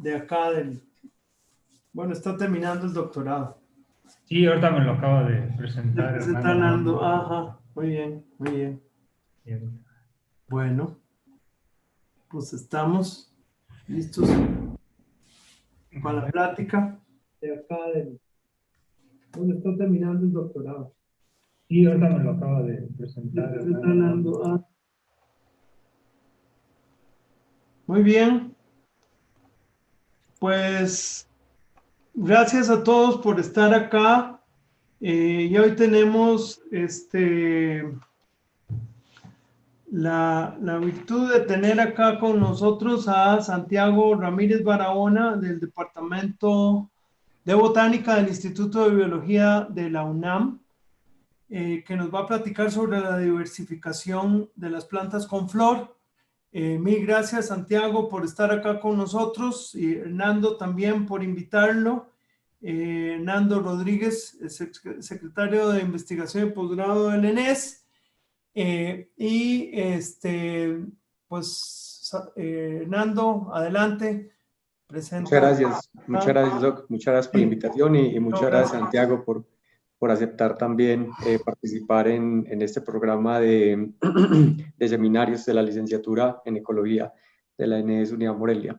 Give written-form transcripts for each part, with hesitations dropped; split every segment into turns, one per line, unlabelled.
de acá del... Bueno, está terminando el doctorado.
Sí, ahorita me lo acaba de presentar
Hernando.
Hernando.
Ajá, muy bien, muy bien.
Bien.
Bueno, pues estamos listos para la plática de acá del... Bueno, está terminando el doctorado.
Sí, ahorita me lo acaba de presentar Hernando.
Hernando. Muy bien, pues gracias a todos por estar acá. Y hoy tenemos la virtud de tener acá con nosotros a Santiago Ramírez Barahona del Departamento de Botánica del Instituto de Biología de la UNAM, que nos va a platicar sobre la diversificación de las plantas con flor. Mil gracias, Santiago, por estar acá con nosotros y Hernando también por invitarlo. Hernando Rodríguez, secretario de Investigación y Posgrado del ENES. Pues, Hernando, adelante, presenta.
Muchas gracias, Doc, muchas gracias por la invitación y muchas gracias, Santiago, por aceptar también participar en este programa de, de seminarios de la licenciatura en Ecología de la ENES Unidad Morelia.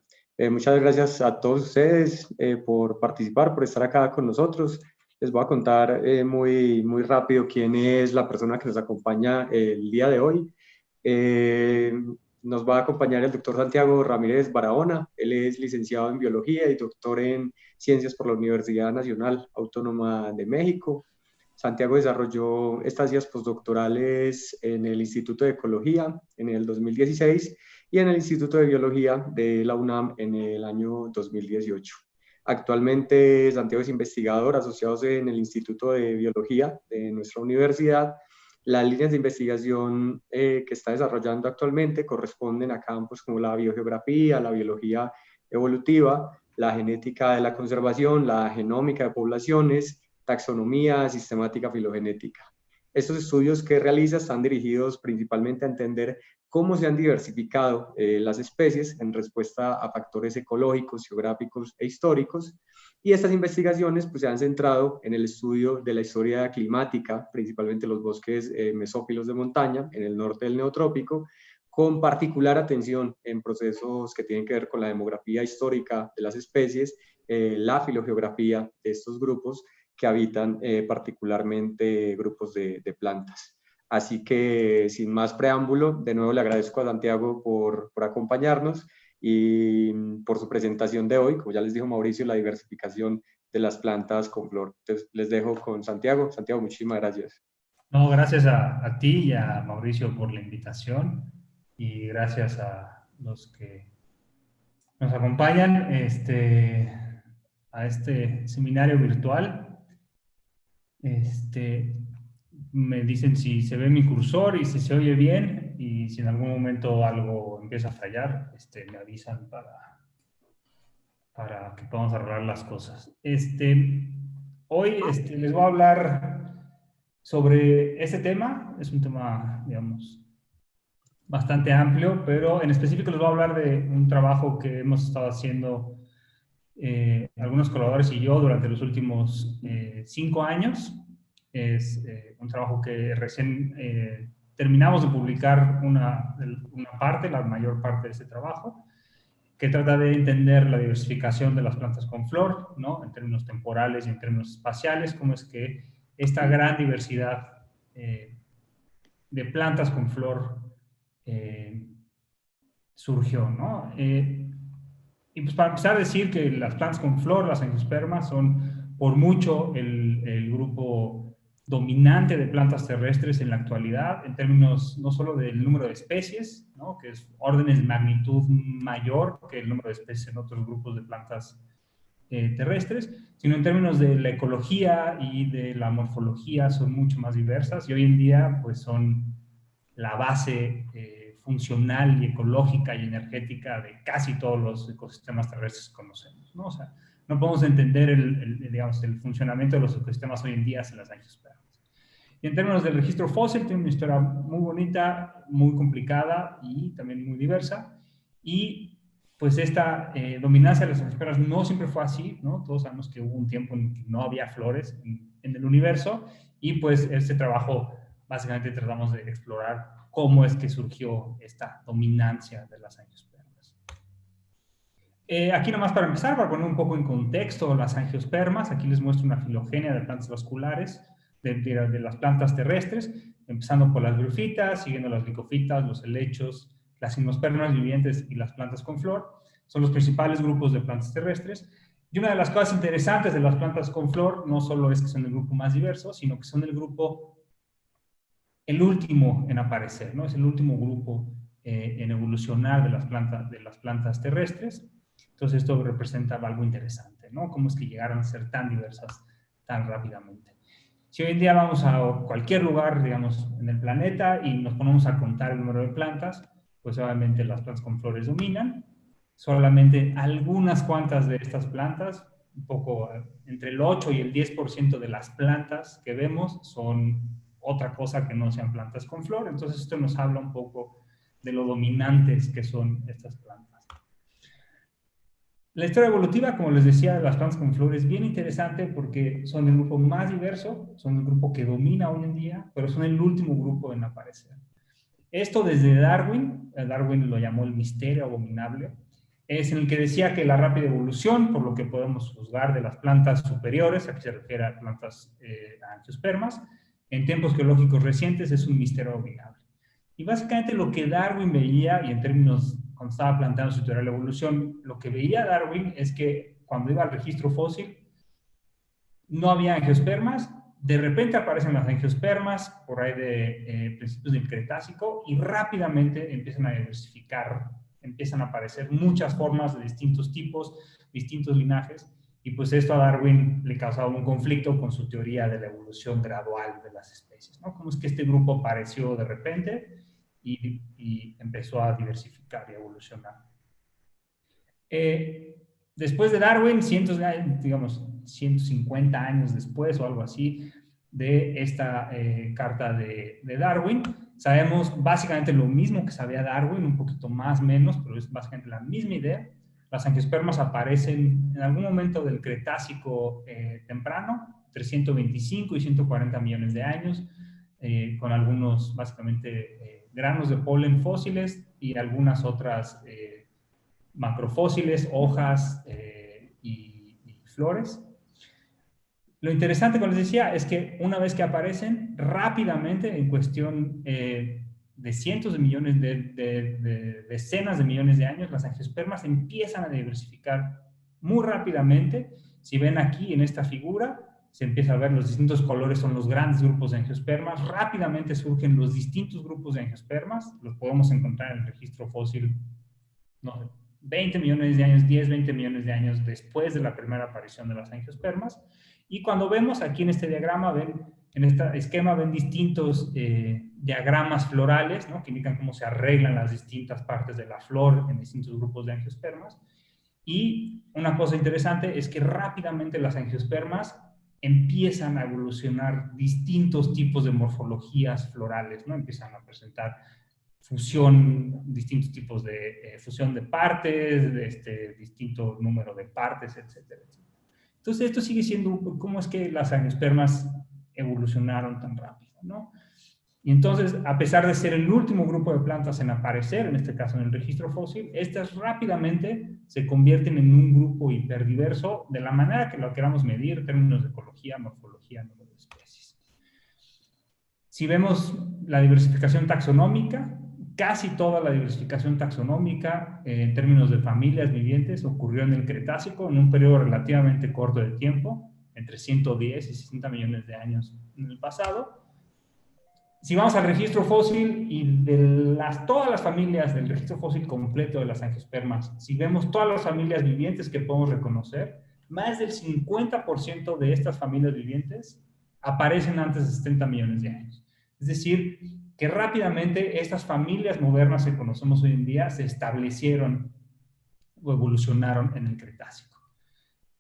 Muchas gracias a todos ustedes por participar, por estar acá con nosotros. Les voy a contar muy rápido quién es la persona que nos acompaña el día de hoy. Nos va a acompañar el doctor Santiago Ramírez Barahona. Él es licenciado en Biología y doctor en Ciencias por la Universidad Nacional Autónoma de México. Santiago desarrolló estancias postdoctorales en el Instituto de Ecología en el 2016 y en el Instituto de Biología de la UNAM en el año 2018. Actualmente Santiago es investigador asociado en el Instituto de Biología de nuestra universidad. Las líneas de investigación que está desarrollando actualmente corresponden a campos como la biogeografía, la biología evolutiva, la genética de la conservación, la genómica de poblaciones, taxonomía, sistemática filogenética. Estos estudios que realiza están dirigidos principalmente a entender cómo se han diversificado las especies en respuesta a factores ecológicos, geográficos e históricos. Y estas investigaciones pues, se han centrado en el estudio de la historia climática, principalmente los bosques mesófilos de montaña en el norte del Neotrópico, con particular atención en procesos que tienen que ver con la demografía histórica de las especies, la filogeografía de estos grupos que habitan particularmente grupos de plantas. Así que sin más preámbulo, de nuevo le agradezco a Santiago por acompañarnos y por su presentación de hoy. Como ya les dijo Mauricio, la diversificación de las plantas con flor. Entonces les dejo con Santiago. Santiago, muchísimas gracias.
No, gracias a ti y a Mauricio por la invitación y gracias a los que nos acompañan a este seminario virtual. Me dicen si se ve mi cursor y si se oye bien, y si en algún momento algo empieza a fallar, me avisan para que podamos arreglar las cosas. Hoy les voy a hablar sobre este tema. Es un tema, digamos, bastante amplio, pero en específico les voy a hablar de un trabajo que hemos estado haciendo algunos colaboradores y yo durante los últimos 5 años. Es un trabajo que recién terminamos de publicar una parte, la mayor parte de ese trabajo, que trata de entender la diversificación de las plantas con flor, ¿no? En términos temporales y en términos espaciales, cómo es que esta gran diversidad de plantas con flor surgió, ¿no? Y pues para empezar a decir que las plantas con flor, las angiospermas, son por mucho el grupo dominante de plantas terrestres en la actualidad, en términos no solo del número de especies, ¿no? Que es órdenes de magnitud mayor que el número de especies en otros grupos de plantas terrestres, sino en términos de la ecología y de la morfología son mucho más diversas y hoy en día pues son la base funcional y ecológica y energética de casi todos los ecosistemas terrestres que conocemos, ¿no? O sea, no podemos entender digamos, el funcionamiento de los ecosistemas hoy en día sin las angiospermas. Y en términos del registro fósil, tiene una historia muy bonita, muy complicada y también muy diversa. Y pues esta dominancia de las angiospermas no siempre fue así, ¿no? Todos sabemos que hubo un tiempo en que no había flores en el universo, y pues este trabajo básicamente tratamos de explorar cómo es que surgió esta dominancia de las angiospermas. Aquí nomás para empezar, para poner un poco en contexto las angiospermas, aquí les muestro una filogenia de plantas vasculares de las plantas terrestres, empezando por las briófitas, siguiendo las licofitas, los helechos, las gimnospermas vivientes y las plantas con flor. Son los principales grupos de plantas terrestres. Y una de las cosas interesantes de las plantas con flor no solo es que son el grupo más diverso, sino que son el grupo, el último en aparecer, ¿no? Es el último grupo en evolucionar de las plantas terrestres. Entonces esto representa algo interesante, ¿no? Cómo es que llegaron a ser tan diversas tan rápidamente. Si hoy en día vamos a cualquier lugar, digamos, en el planeta y nos ponemos a contar el número de plantas, pues obviamente las plantas con flores dominan. Solamente algunas cuantas de estas plantas, un poco entre el 8 y el 10% de las plantas que vemos son otra cosa que no sean plantas con flor. Entonces esto nos habla un poco de lo dominantes que son estas plantas. La historia evolutiva, como les decía, de las plantas con flor es bien interesante porque son el grupo más diverso, son el grupo que domina hoy en día, pero son el último grupo en aparecer. Esto desde Darwin, Darwin lo llamó el misterio abominable, es en el que decía que la rápida evolución, por lo que podemos juzgar de las plantas superiores, aquí se refiere a plantas angiospermas, en tiempos geológicos recientes es un misterio abominable. Y básicamente lo que Darwin veía, y en términos, cuando estaba planteando su teoría de la evolución, lo que veía Darwin es que cuando iba al registro fósil, no había angiospermas, de repente aparecen las angiospermas por ahí de principios del Cretácico y rápidamente empiezan a diversificar, empiezan a aparecer muchas formas de distintos tipos, distintos linajes, y pues esto a Darwin le causaba un conflicto con su teoría de la evolución gradual de las especies, ¿no? Cómo es que este grupo apareció de repente y empezó a diversificar y a evolucionar. Después de Darwin, cientos de años, digamos, 150 años después o algo así de esta carta de Darwin, sabemos básicamente lo mismo que sabía Darwin, un poquito más menos, pero es básicamente la misma idea. Las angiospermas aparecen en algún momento del Cretácico temprano, 325 y 140 millones de años, con algunos básicamente granos de polen fósiles y algunas otras macrofósiles, hojas y flores. Lo interesante, como les decía, es que una vez que aparecen, rápidamente, en cuestión de cientos de millones, de decenas de millones de años, las angiospermas empiezan a diversificar muy rápidamente. Si ven aquí en esta figura, se empieza a ver los distintos colores, son los grandes grupos de angiospermas. Rápidamente surgen los distintos grupos de angiospermas, los podemos encontrar en el registro fósil, no sé, 20 millones de años, 10, 20 millones de años después de la primera aparición de las angiospermas. Y cuando vemos aquí en este diagrama, ven, en este esquema ven distintos diagramas florales, ¿no? Que indican cómo se arreglan las distintas partes de la flor en distintos grupos de angiospermas. Y una cosa interesante es que rápidamente las angiospermas empiezan a evolucionar distintos tipos de morfologías florales, ¿no? Empiezan a presentar fusión, distintos tipos de fusión de partes, distinto número de partes, etcétera, etcétera. Entonces, esto sigue siendo cómo es que las angiospermas evolucionaron tan rápido, ¿no? Y entonces, a pesar de ser el último grupo de plantas en aparecer, en este caso en el registro fósil, estas rápidamente se convierten en un grupo hiperdiverso de la manera que lo queramos medir en términos de ecología, morfología, número de especies. Si vemos la diversificación taxonómica, casi toda la diversificación taxonómica en términos de familias vivientes ocurrió en el Cretácico en un periodo relativamente corto de tiempo, entre 110 y 60 millones de años en el pasado. Si vamos al registro fósil y de todas las familias del registro fósil completo de las angiospermas, si vemos todas las familias vivientes que podemos reconocer, más del 50% de estas familias vivientes aparecen antes de 70 millones de años. Es decir, que rápidamente estas familias modernas que conocemos hoy en día se establecieron o evolucionaron en el Cretácico.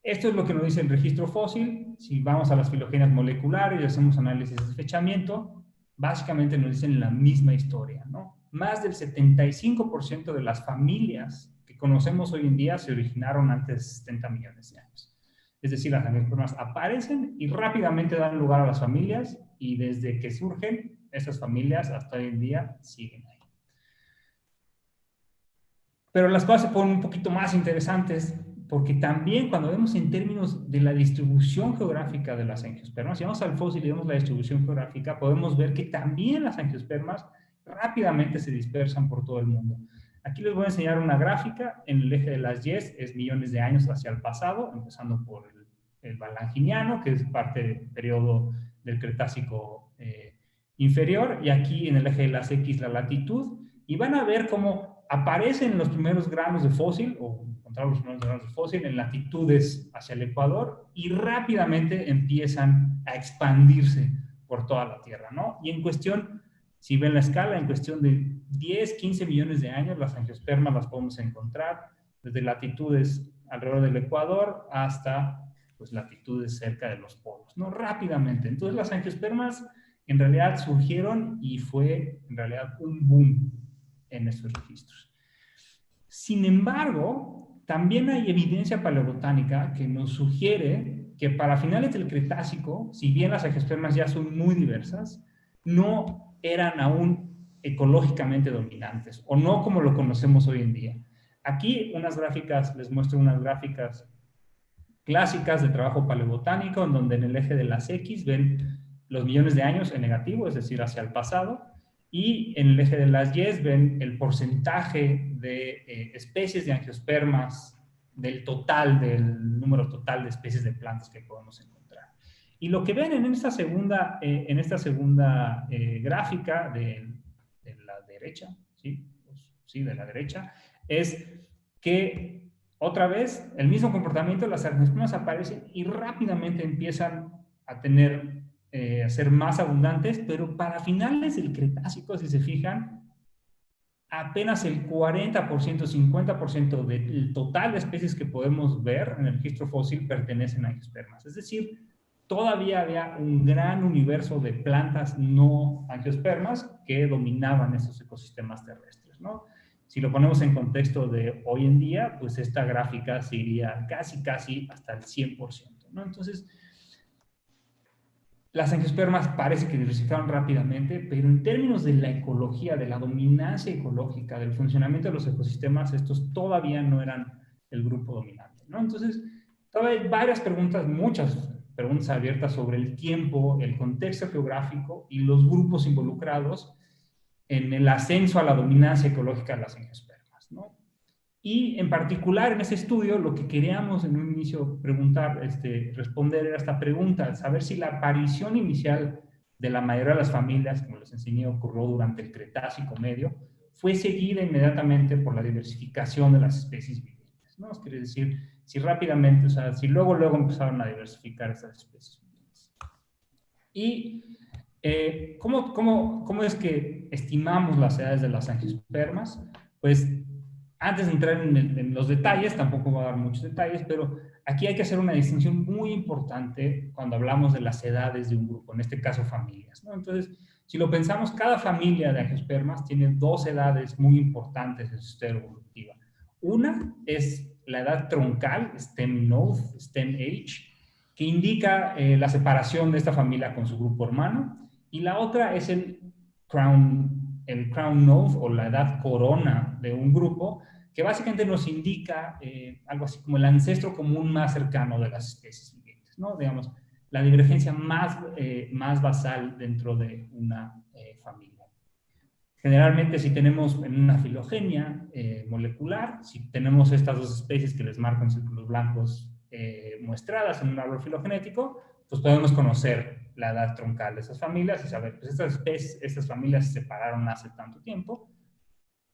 Esto es lo que nos dice el registro fósil. Si vamos a las filogenias moleculares y hacemos análisis de fechamiento, básicamente nos dicen la misma historia, ¿no? Más del 75% de las familias que conocemos hoy en día se originaron antes de 70 millones de años. Es decir, las angiospermas aparecen y rápidamente dan lugar a las familias, y desde que surgen, esas familias hasta hoy en día siguen ahí. Pero las cosas se ponen un poquito más interesantes, porque también cuando vemos en términos de la distribución geográfica de las angiospermas, si vamos al fósil y vemos la distribución geográfica, podemos ver que también las angiospermas rápidamente se dispersan por todo el mundo. Aquí les voy a enseñar una gráfica. En el eje de las Y es millones de años hacia el pasado, empezando por el Valanginiano, que es parte del periodo del Cretácico inferior, y aquí en el eje de las X la latitud, y van a ver cómo aparecen los primeros granos de fósil, o encontrar los primeros granos de fósil en latitudes hacia el Ecuador, y rápidamente empiezan a expandirse por toda la Tierra, ¿no? Y en cuestión, si ven la escala, en cuestión de 10, 15 millones de años, las angiospermas las podemos encontrar desde latitudes alrededor del Ecuador hasta pues, latitudes cerca de los polos, ¿no? Rápidamente. Entonces las angiospermas en realidad surgieron y fue en realidad un boom en estos registros. Sin embargo, también hay evidencia paleobotánica que nos sugiere que para finales del Cretácico, si bien las angiospermas ya son muy diversas, no eran aún ecológicamente dominantes, o no como lo conocemos hoy en día. Aquí unas gráficas, les muestro unas gráficas clásicas de trabajo paleobotánico, en donde en el eje de las X ven los millones de años en negativo, es decir, hacia el pasado, y en el eje de las Y ven el porcentaje de especies de angiospermas del total, del número total de especies de plantas que podemos encontrar. Y lo que ven en esta segunda gráfica de la derecha, ¿sí? Pues, sí, de la derecha, es que otra vez el mismo comportamiento, las angiospermas aparecen y rápidamente empiezan a tener a ser más abundantes, pero para finales del Cretácico, si se fijan, apenas el 40%, 50% del total de especies que podemos ver en el registro fósil pertenecen a angiospermas. Es decir, todavía había un gran universo de plantas no angiospermas que dominaban esos ecosistemas terrestres, ¿no? Si lo ponemos en contexto de hoy en día, pues esta gráfica se iría casi hasta el 100%, ¿no? Entonces, las angiospermas parece que diversificaron rápidamente, pero en términos de la ecología, de la dominancia ecológica, del funcionamiento de los ecosistemas, estos todavía no eran el grupo dominante, ¿no? Entonces, todavía hay varias preguntas, muchas preguntas abiertas sobre el tiempo, el contexto geográfico y los grupos involucrados en el ascenso a la dominancia ecológica de las angiospermas, ¿no? Y en particular en ese estudio lo que queríamos en un inicio responder era esta pregunta, saber si la aparición inicial de la mayoría de las familias, como les enseñé, ocurrió durante el Cretácico medio, fue seguida inmediatamente por la diversificación de las especies vivientes, ¿no? Quiere decir, si rápidamente, o sea, si luego empezaron a diversificar esas especies vivientes. Y ¿cómo es que estimamos las edades de las angiospermas? Pues antes de entrar en los detalles, tampoco voy a dar muchos detalles, pero aquí hay que hacer una distinción muy importante cuando hablamos de las edades de un grupo, en este caso familias, ¿no? Entonces, si lo pensamos, cada familia de angiospermas tiene dos edades muy importantes en su historia evolutiva. Una es la edad troncal, stem node, stem age, que indica la separación de esta familia con su grupo hermano, y la otra es el crown node, o la edad corona de un grupo, que básicamente nos indica algo así como el ancestro común más cercano de las especies vivientes, ¿no? Digamos, la divergencia más basal dentro de una familia. Generalmente, si tenemos en una filogenia molecular, si tenemos estas dos especies que les marco en círculos blancos muestradas en un árbol filogenético, pues podemos conocer la edad troncal de esas familias y saber, pues estas familias se separaron hace tanto tiempo,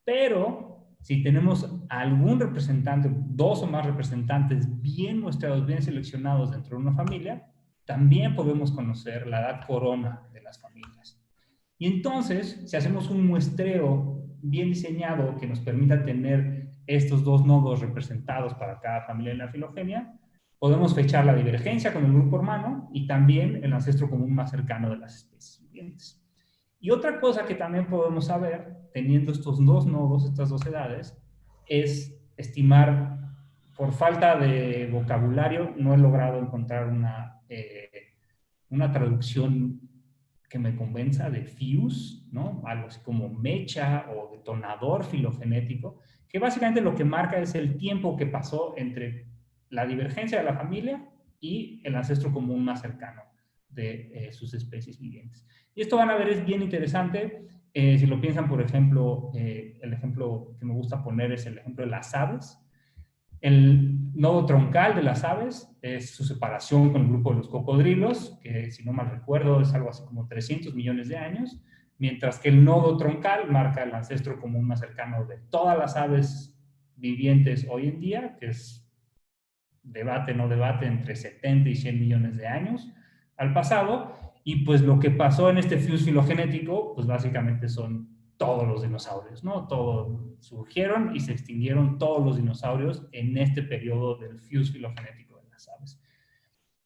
pero si tenemos algún representante, dos o más representantes bien muestrados, bien seleccionados dentro de una familia, también podemos conocer la edad corona de las familias. Y entonces, si hacemos un muestreo bien diseñado que nos permita tener estos dos nodos representados para cada familia en la filogenia, podemos fechar la divergencia con el grupo hermano y también el ancestro común más cercano de las especies vivientes. Y otra cosa que también podemos saber, teniendo estos dos nodos, estas dos edades, es estimar, por falta de vocabulario, no he logrado encontrar una traducción que me convenza de fuse, ¿no? Algo así como mecha o detonador filogenético, que básicamente lo que marca es el tiempo que pasó entre la divergencia de la familia y el ancestro común más cercano de sus especies vivientes. Y esto van a ver es bien interesante. Si lo piensan, por ejemplo, el ejemplo que me gusta poner es el ejemplo de las aves. El nodo troncal de las aves es su separación con el grupo de los cocodrilos, que si no mal recuerdo es algo así como 300 millones de años, mientras que el nodo troncal marca el ancestro común más cercano de todas las aves vivientes hoy en día, que es debate, no debate, entre 70 y 100 millones de años al pasado, y pues lo que pasó en este fuse filogenético, pues básicamente son todos los dinosaurios, ¿no? Todos surgieron y se extinguieron todos los dinosaurios en este periodo del fuse filogenético de las aves.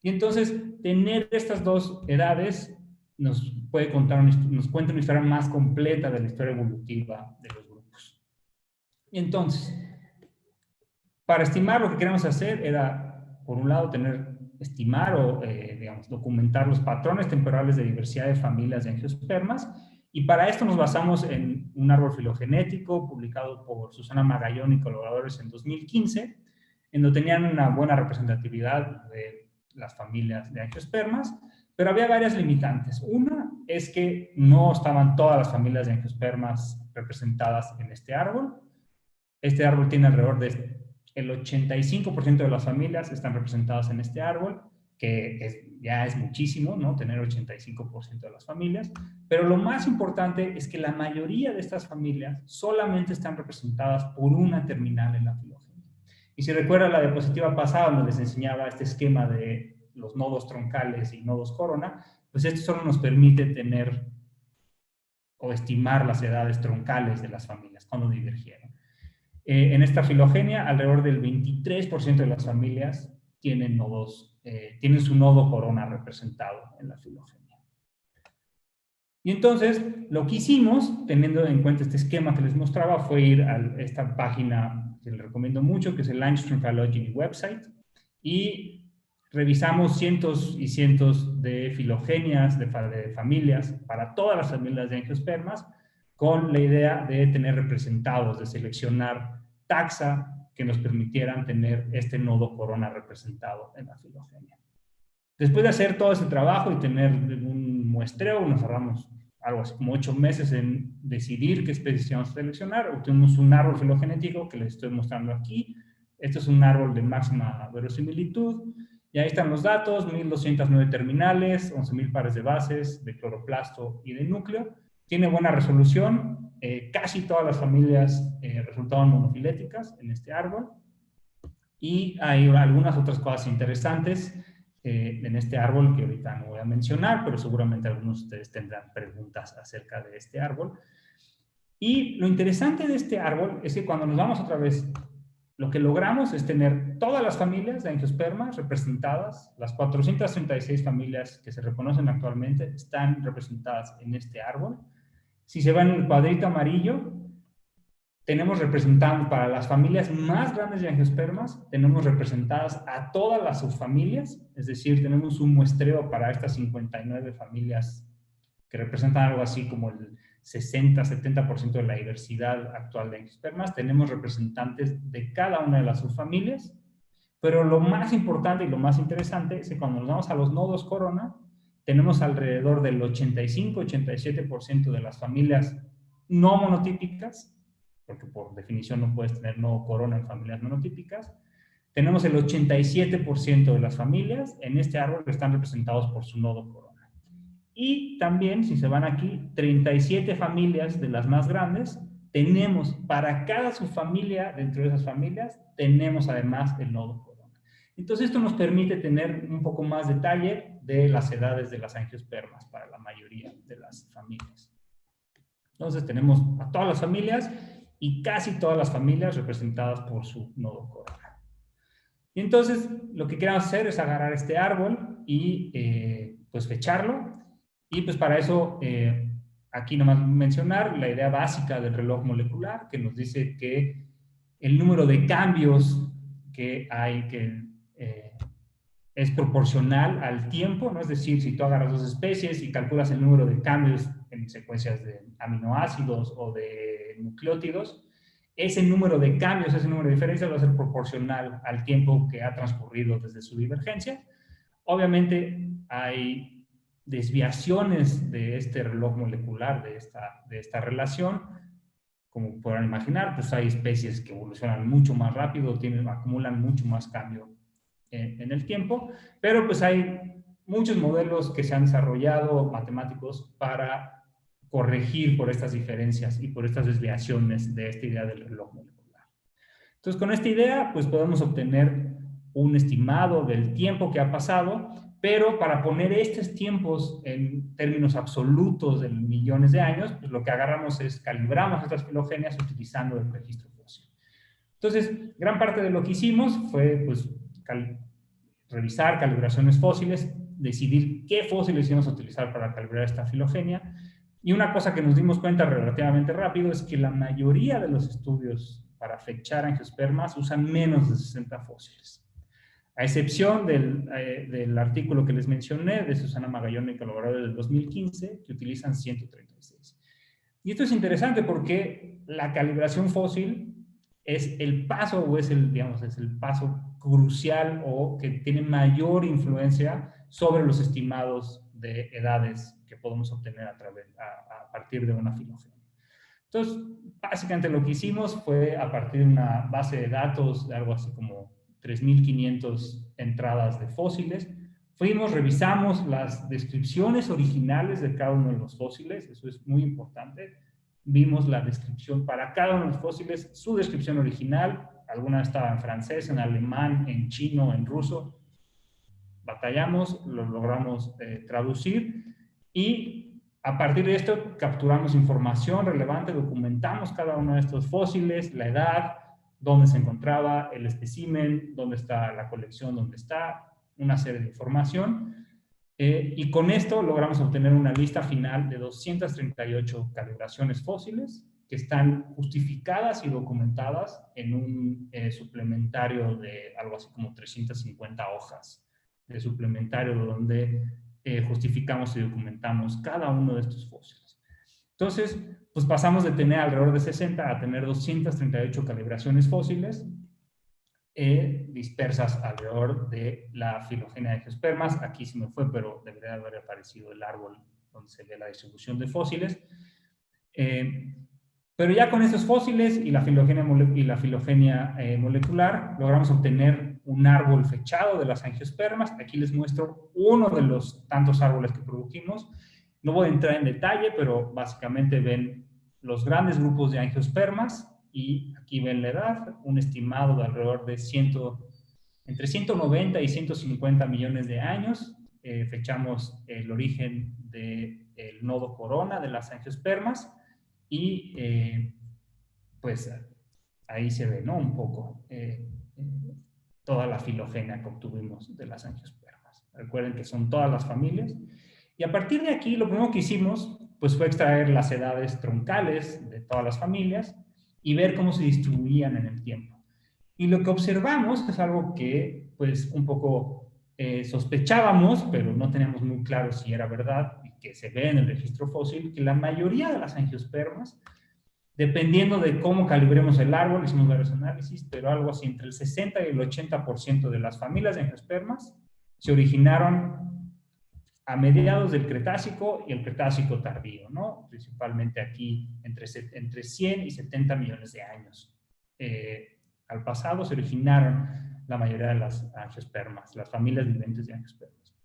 Y entonces, tener estas dos edades nos cuenta una historia más completa de la historia evolutiva de los grupos. Y entonces, para estimar lo que queremos hacer era, por un lado, estimar o, digamos, documentar los patrones temporales de diversidad de familias de angiospermas, y para esto nos basamos en un árbol filogenético publicado por Susana Magallón y colaboradores en 2015, en donde tenían una buena representatividad de las familias de angiospermas, pero había varias limitantes. Una es que no estaban todas las familias de angiospermas representadas en este árbol. Este árbol tiene alrededor de el 85% de las familias están representadas en este árbol, que ya es muchísimo, ¿no? Tener 85% de las familias, pero lo más importante es que la mayoría de estas familias solamente están representadas por una terminal en la filogenia. Y si recuerda la diapositiva pasada donde les enseñaba este esquema de los nodos troncales y nodos corona, pues esto solo nos permite tener o estimar las edades troncales de las familias cuando divergieron. En esta filogenia, alrededor del 23% de las familias tienen su nodo corona representado en la filogenia. Y entonces, lo que hicimos, teniendo en cuenta este esquema que les mostraba, fue ir a esta página que les recomiendo mucho, que es el Langstrom Phylogeny website, y revisamos cientos y cientos de filogenias de familias para todas las familias de angiospermas, con la idea de tener representados, de seleccionar taxa que nos permitieran tener este nodo corona representado en la filogenia. Después de hacer todo ese trabajo y tener un muestreo, nos ahorramos algo así como 8 meses en decidir qué especies íbamos a seleccionar. Obtuvimos un árbol filogenético que les estoy mostrando aquí. Este es un árbol de máxima verosimilitud. Y ahí están los datos: 1.209 terminales, 11.000 pares de bases, de cloroplasto y de núcleo. Tiene buena resolución. Casi todas las familias resultaron monofiléticas en este árbol. Y hay algunas otras cosas interesantes en este árbol que ahorita no voy a mencionar, pero seguramente algunos de ustedes tendrán preguntas acerca de este árbol. Y lo interesante de este árbol es que cuando nos vamos otra vez, lo que logramos es tener todas las familias de angiospermas representadas. Las 436 familias que se reconocen actualmente están representadas en este árbol. Si se va en el cuadrito amarillo, tenemos representando para las familias más grandes de angiospermas, tenemos representadas a todas las subfamilias, es decir, tenemos un muestreo para estas 59 familias que representan algo así como el 60-70% de la diversidad actual de angiospermas. Tenemos representantes de cada una de las subfamilias, pero lo más importante y lo más interesante es que cuando nos vamos a los nodos corona, tenemos alrededor del 85-87% de las familias no monotípicas, porque por definición no puedes tener nodo corona en familias monotípicas. Tenemos el 87% de las familias en este árbol que están representados por su nodo corona. Y también, si se van aquí, 37 familias de las más grandes, tenemos para cada subfamilia dentro de esas familias, tenemos además el nodo corona. Entonces esto nos permite tener un poco más detalle de las edades de las angiospermas para la mayoría de las familias. Entonces tenemos a todas las familias y casi todas las familias representadas por su nodo corona. Y entonces lo que queremos hacer es agarrar este árbol y pues fecharlo. Y pues para eso aquí nomás mencionar la idea básica del reloj molecular, que nos dice que el número de cambios que hay que es proporcional al tiempo, ¿no? Es decir, si tú agarras dos especies y calculas el número de cambios en secuencias de aminoácidos o de nucleótidos, ese número de cambios, ese número de diferencias va a ser proporcional al tiempo que ha transcurrido desde su divergencia. Obviamente hay desviaciones de este reloj molecular, de esta relación. Como podrán imaginar, pues hay especies que evolucionan mucho más rápido, acumulan mucho más cambio en el tiempo, pero pues hay muchos modelos que se han desarrollado, matemáticos, para corregir por estas diferencias y por estas desviaciones de esta idea del reloj molecular. Entonces, con esta idea, pues podemos obtener un estimado del tiempo que ha pasado, pero para poner estos tiempos en términos absolutos de millones de años, pues lo que agarramos es calibramos estas filogenias utilizando el registro fósil. Entonces, gran parte de lo que hicimos fue pues, revisar calibraciones fósiles, decidir qué fósiles íbamos a utilizar para calibrar esta filogenia. Y una cosa que nos dimos cuenta relativamente rápido es que la mayoría de los estudios para fechar angiospermas usan menos de 60 fósiles. A excepción del artículo que les mencioné de Susana Magallón y colaboradores del 2015, que utilizan 136. Y esto es interesante porque la calibración fósil es el paso, o es el paso crucial o que tiene mayor influencia sobre los estimados de edades que podemos obtener a partir de una filogenia. Entonces, básicamente lo que hicimos fue a partir de una base de datos de algo así como 3.500 entradas de fósiles, revisamos las descripciones originales de cada uno de los fósiles, eso es muy importante. Vimos la descripción para cada uno de los fósiles, su descripción original, alguna estaba en francés, en alemán, en chino, en ruso. Batallamos, lo logramos traducir y a partir de esto capturamos información relevante, documentamos cada uno de estos fósiles, la edad, dónde se encontraba el espécimen, dónde está la colección, dónde está, una serie de información. Y con esto logramos obtener una lista final de 238 calibraciones fósiles que están justificadas y documentadas en un suplementario de algo así como 350 hojas de suplementario donde justificamos y documentamos cada uno de estos fósiles. Entonces, pues pasamos de tener alrededor de 60 a tener 238 calibraciones fósiles dispersas alrededor de la filogenia de angiospermas. Aquí se me fue, pero debería haber aparecido el árbol donde se ve la distribución de fósiles. Pero ya con esos fósiles y la filogenia molecular, logramos obtener un árbol fechado de las angiospermas. Aquí les muestro uno de los tantos árboles que produjimos. No voy a entrar en detalle, pero básicamente ven los grandes grupos de angiospermas y aquí ven la edad, un estimado de alrededor de entre 190 y 150 millones de años. Fechamos el origen del nodo corona de las angiospermas y pues ahí se ve, ¿no? Un poco toda la filogenia que obtuvimos de las angiospermas. Recuerden que son todas las familias. Y a partir de aquí, lo primero que hicimos pues, fue extraer las edades troncales de todas las familias y ver cómo se distribuían en el tiempo. Y lo que observamos es algo que pues, un poco sospechábamos, pero no teníamos muy claro si era verdad y que se ve en el registro fósil, que la mayoría de las angiospermas, dependiendo de cómo calibremos el árbol, hicimos varios análisis, pero algo así entre el 60 y el 80% de las familias de angiospermas se originaron a mediados del Cretácico y el Cretácico tardío, ¿no? Principalmente aquí entre 100 y 70 millones de años. Al pasado se originaron la mayoría de las angiospermas, las familias viventes de angiospermas.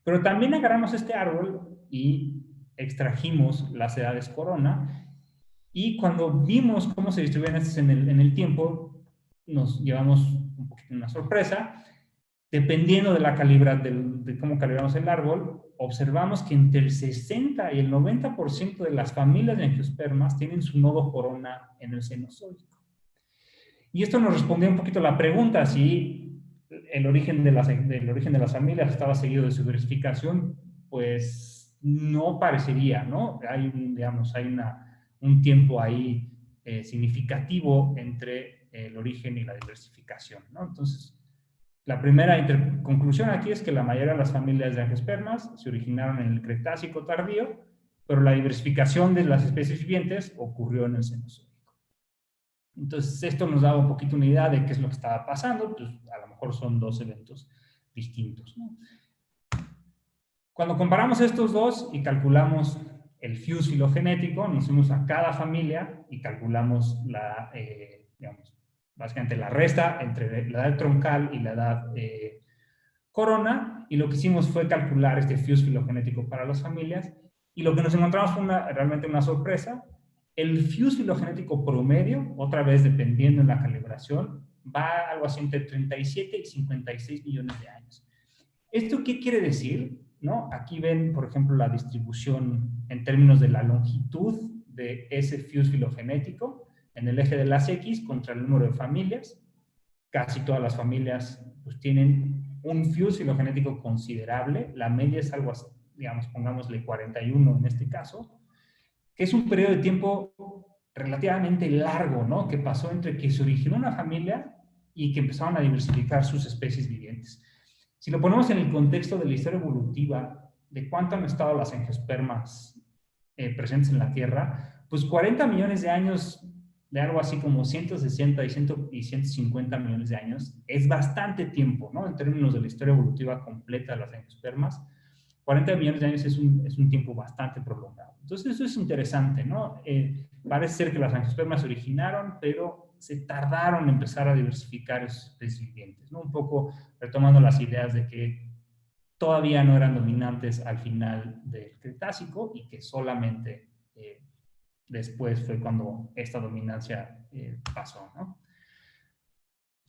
Pero también agarramos este árbol y extrajimos las edades corona y cuando vimos cómo se distribuían estas en el tiempo, nos llevamos un poquito una sorpresa. Dependiendo de la de cómo calibramos el árbol, observamos que entre el 60 y el 90% de las familias de angiospermas tienen su nodo corona en el Cenozoico. Y esto nos respondió un poquito a la pregunta si el origen de las familias estaba seguido de su diversificación. Pues no parecería, ¿no? Hay un tiempo ahí significativo entre el origen y la diversificación, ¿no? Entonces, la primera conclusión aquí es que la mayoría de las familias de angiospermas se originaron en el Cretácico tardío, pero la diversificación de las especies vivientes ocurrió en el Cenozoico. Entonces, esto nos da un poquito una idea de qué es lo que estaba pasando, pues a lo mejor son dos eventos distintos, ¿no? Cuando comparamos estos dos y calculamos el fuse filogenético, nos fuimos a cada familia y calculamos la, digamos, básicamente la resta entre la edad troncal y la edad corona, y lo que hicimos fue calcular este fuse filogenético para las familias, y lo que nos encontramos fue realmente una sorpresa. El fuse filogenético promedio, otra vez dependiendo en la calibración, va algo así entre 37 y 56 millones de años. ¿Esto qué quiere decir? ¿No? Aquí ven, por ejemplo, la distribución en términos de la longitud de ese fuse filogenético en el eje de las X contra el número de familias. Casi todas las familias pues, tienen un fuse filogenético considerable. La media es algo así, digamos, pongámosle 41 en este caso, que es un periodo de tiempo relativamente largo, ¿no? Que pasó entre que se originó una familia y que empezaron a diversificar sus especies vivientes. Si lo ponemos en el contexto de la historia evolutiva, de cuánto han estado las angiospermas presentes en la Tierra, pues 40 millones de años, de algo así como 160 y 150 millones de años, es bastante tiempo, ¿no? En términos de la historia evolutiva completa de las angiospermas, 40 millones de años es un tiempo bastante prolongado. Entonces eso es interesante, ¿no? Parece ser que las angiospermas se originaron, pero se tardaron en empezar a diversificar esos especies vivientes, ¿no? Un poco retomando las ideas de que todavía no eran dominantes al final del Cretácico y que solamente después fue cuando esta dominancia pasó, ¿no?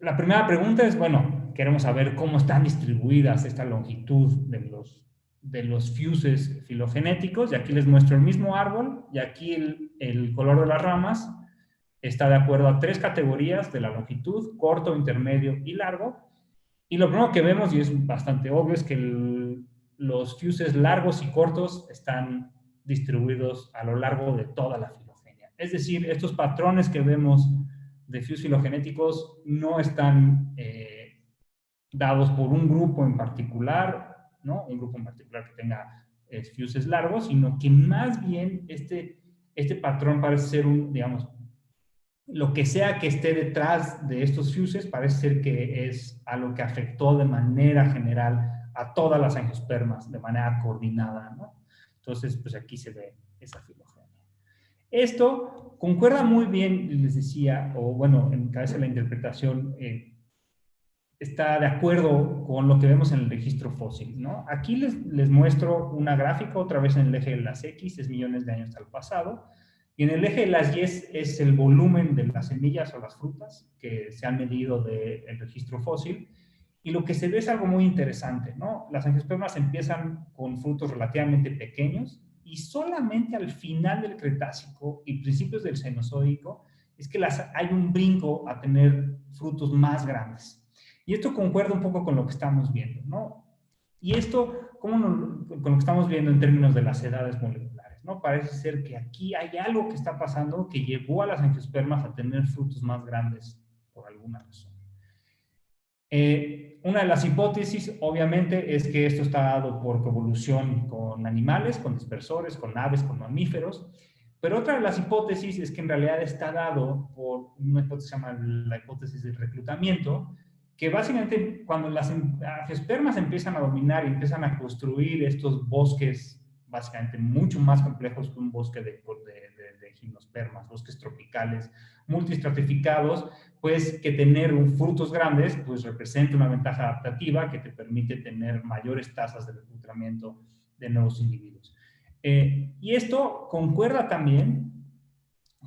La primera pregunta es, bueno, queremos saber cómo están distribuidas esta longitud de los fuses filogenéticos, y aquí les muestro el mismo árbol, y aquí el color de las ramas está de acuerdo a 3 categorías de la longitud: corto, intermedio y largo. Y lo primero que vemos, y es bastante obvio, es que los fuses largos y cortos están distribuidos a lo largo de toda la filogenia. Es decir, estos patrones que vemos de fuses filogenéticos no están dados por un grupo en particular, ¿no? Un grupo en particular que tenga fuses largos, sino que más bien este patrón parece ser digamos, lo que sea que esté detrás de estos fuses parece ser que es algo que afectó de manera general a todas las angiospermas de manera coordinada, ¿no? Entonces, pues aquí se ve esa filogenia. Esto concuerda muy bien, les decía, o bueno, en cabeza de la interpretación, está de acuerdo con lo que vemos en el registro fósil, ¿no? Aquí les muestro una gráfica, otra vez en el eje de las X, es millones de años al pasado, y en el eje de las Y es el volumen de las semillas o las frutas que se han medido del registro fósil, y lo que se ve es algo muy interesante, ¿no? Las angiospermas empiezan con frutos relativamente pequeños, y solamente al final del Cretácico y principios del Cenozoico es que hay un brinco a tener frutos más grandes. Y esto concuerda un poco con lo que estamos viendo, ¿no? Y esto, con lo que estamos viendo en términos de las edades moleculares, ¿no? Parece ser que aquí hay algo que está pasando que llevó a las angiospermas a tener frutos más grandes por alguna razón. Una de las hipótesis, obviamente, es que esto está dado por coevolución con animales, con dispersores, con aves, con mamíferos. Pero otra de las hipótesis es que en realidad está dado por una hipótesis que se llama la hipótesis del reclutamiento, que básicamente cuando las angiospermas empiezan a dominar y empiezan a construir estos bosques básicamente mucho más complejos que un bosque de gimnospermas, bosques tropicales multistratificados, pues que tener frutos grandes pues representa una ventaja adaptativa que te permite tener mayores tasas de reclutamiento de nuevos individuos. Y esto concuerda también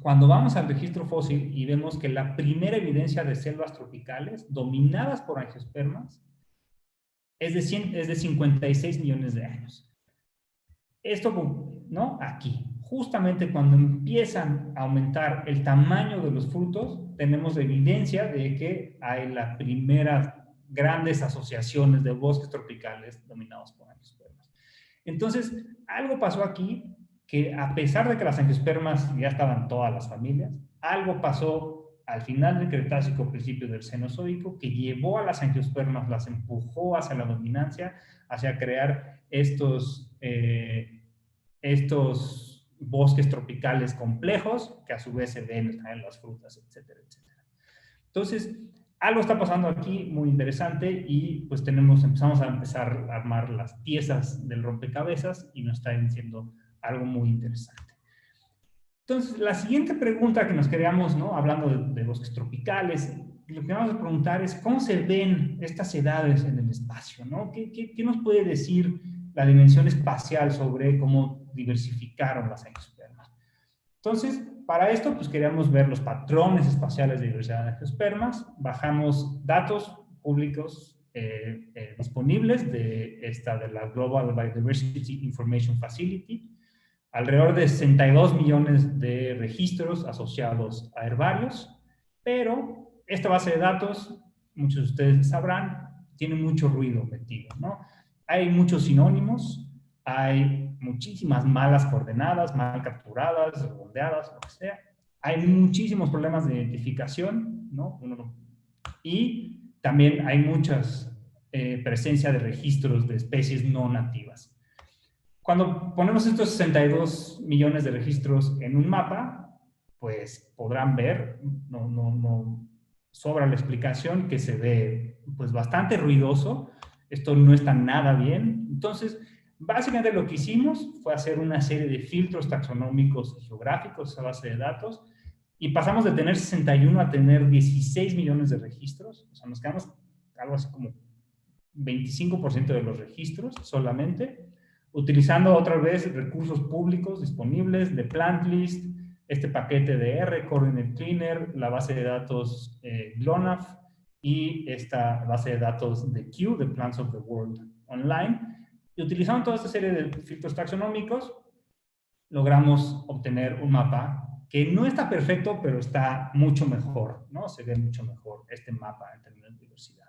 cuando vamos al registro fósil y vemos que la primera evidencia de selvas tropicales dominadas por angiospermas es de 56 millones de años. Esto, ¿no? Aquí, justamente cuando empiezan a aumentar el tamaño de los frutos, tenemos evidencia de que hay las primeras grandes asociaciones de bosques tropicales dominados por angiospermas. Entonces, algo pasó aquí que a pesar de que las angiospermas ya estaban todas las familias, algo pasó al final del Cretácico, principio del Cenozoico, que llevó a las angiospermas, las empujó hacia la dominancia, hacia crear estos bosques tropicales complejos, que a su vez se ven en las frutas, etcétera, etcétera. Entonces, algo está pasando aquí muy interesante y pues empezamos a empezar a armar las piezas del rompecabezas y nos está diciendo algo muy interesante. Entonces, la siguiente pregunta que nos queríamos, ¿no? Hablando de bosques tropicales, lo que vamos a preguntar es cómo se ven estas edades en el espacio, ¿no? ¿Qué nos puede decir la dimensión espacial sobre cómo diversificaron las angiospermas? Entonces, para esto, pues queríamos ver los patrones espaciales de diversidad de angiospermas. Bajamos datos públicos disponibles de la Global Biodiversity Information Facility, alrededor de 62 millones de registros asociados a herbarios, pero esta base de datos, muchos de ustedes sabrán, tiene mucho ruido metido, ¿no? Hay muchos sinónimos, hay muchísimas malas coordenadas, mal capturadas, redondeadas, lo que sea. Hay muchísimos problemas de identificación, ¿no? Y también hay muchas presencia de registros de especies no nativas. Cuando ponemos estos 62 millones de registros en un mapa, pues podrán ver, no sobra la explicación, que se ve pues bastante ruidoso. Esto no está nada bien. Entonces, básicamente lo que hicimos fue hacer una serie de filtros taxonómicos y geográficos a esa base de datos y pasamos de tener 61 a tener 16 millones de registros. O sea, nos quedamos algo así como 25% de los registros solamente, utilizando otra vez recursos públicos disponibles de PlantList, este paquete de R, Coordinate Cleaner, la base de datos GLONASS y esta base de datos de Kew, de Plants of the World Online. Y utilizando toda esta serie de filtros taxonómicos, logramos obtener un mapa que no está perfecto, pero está mucho mejor, ¿no? Se ve mucho mejor este mapa en términos de diversidad.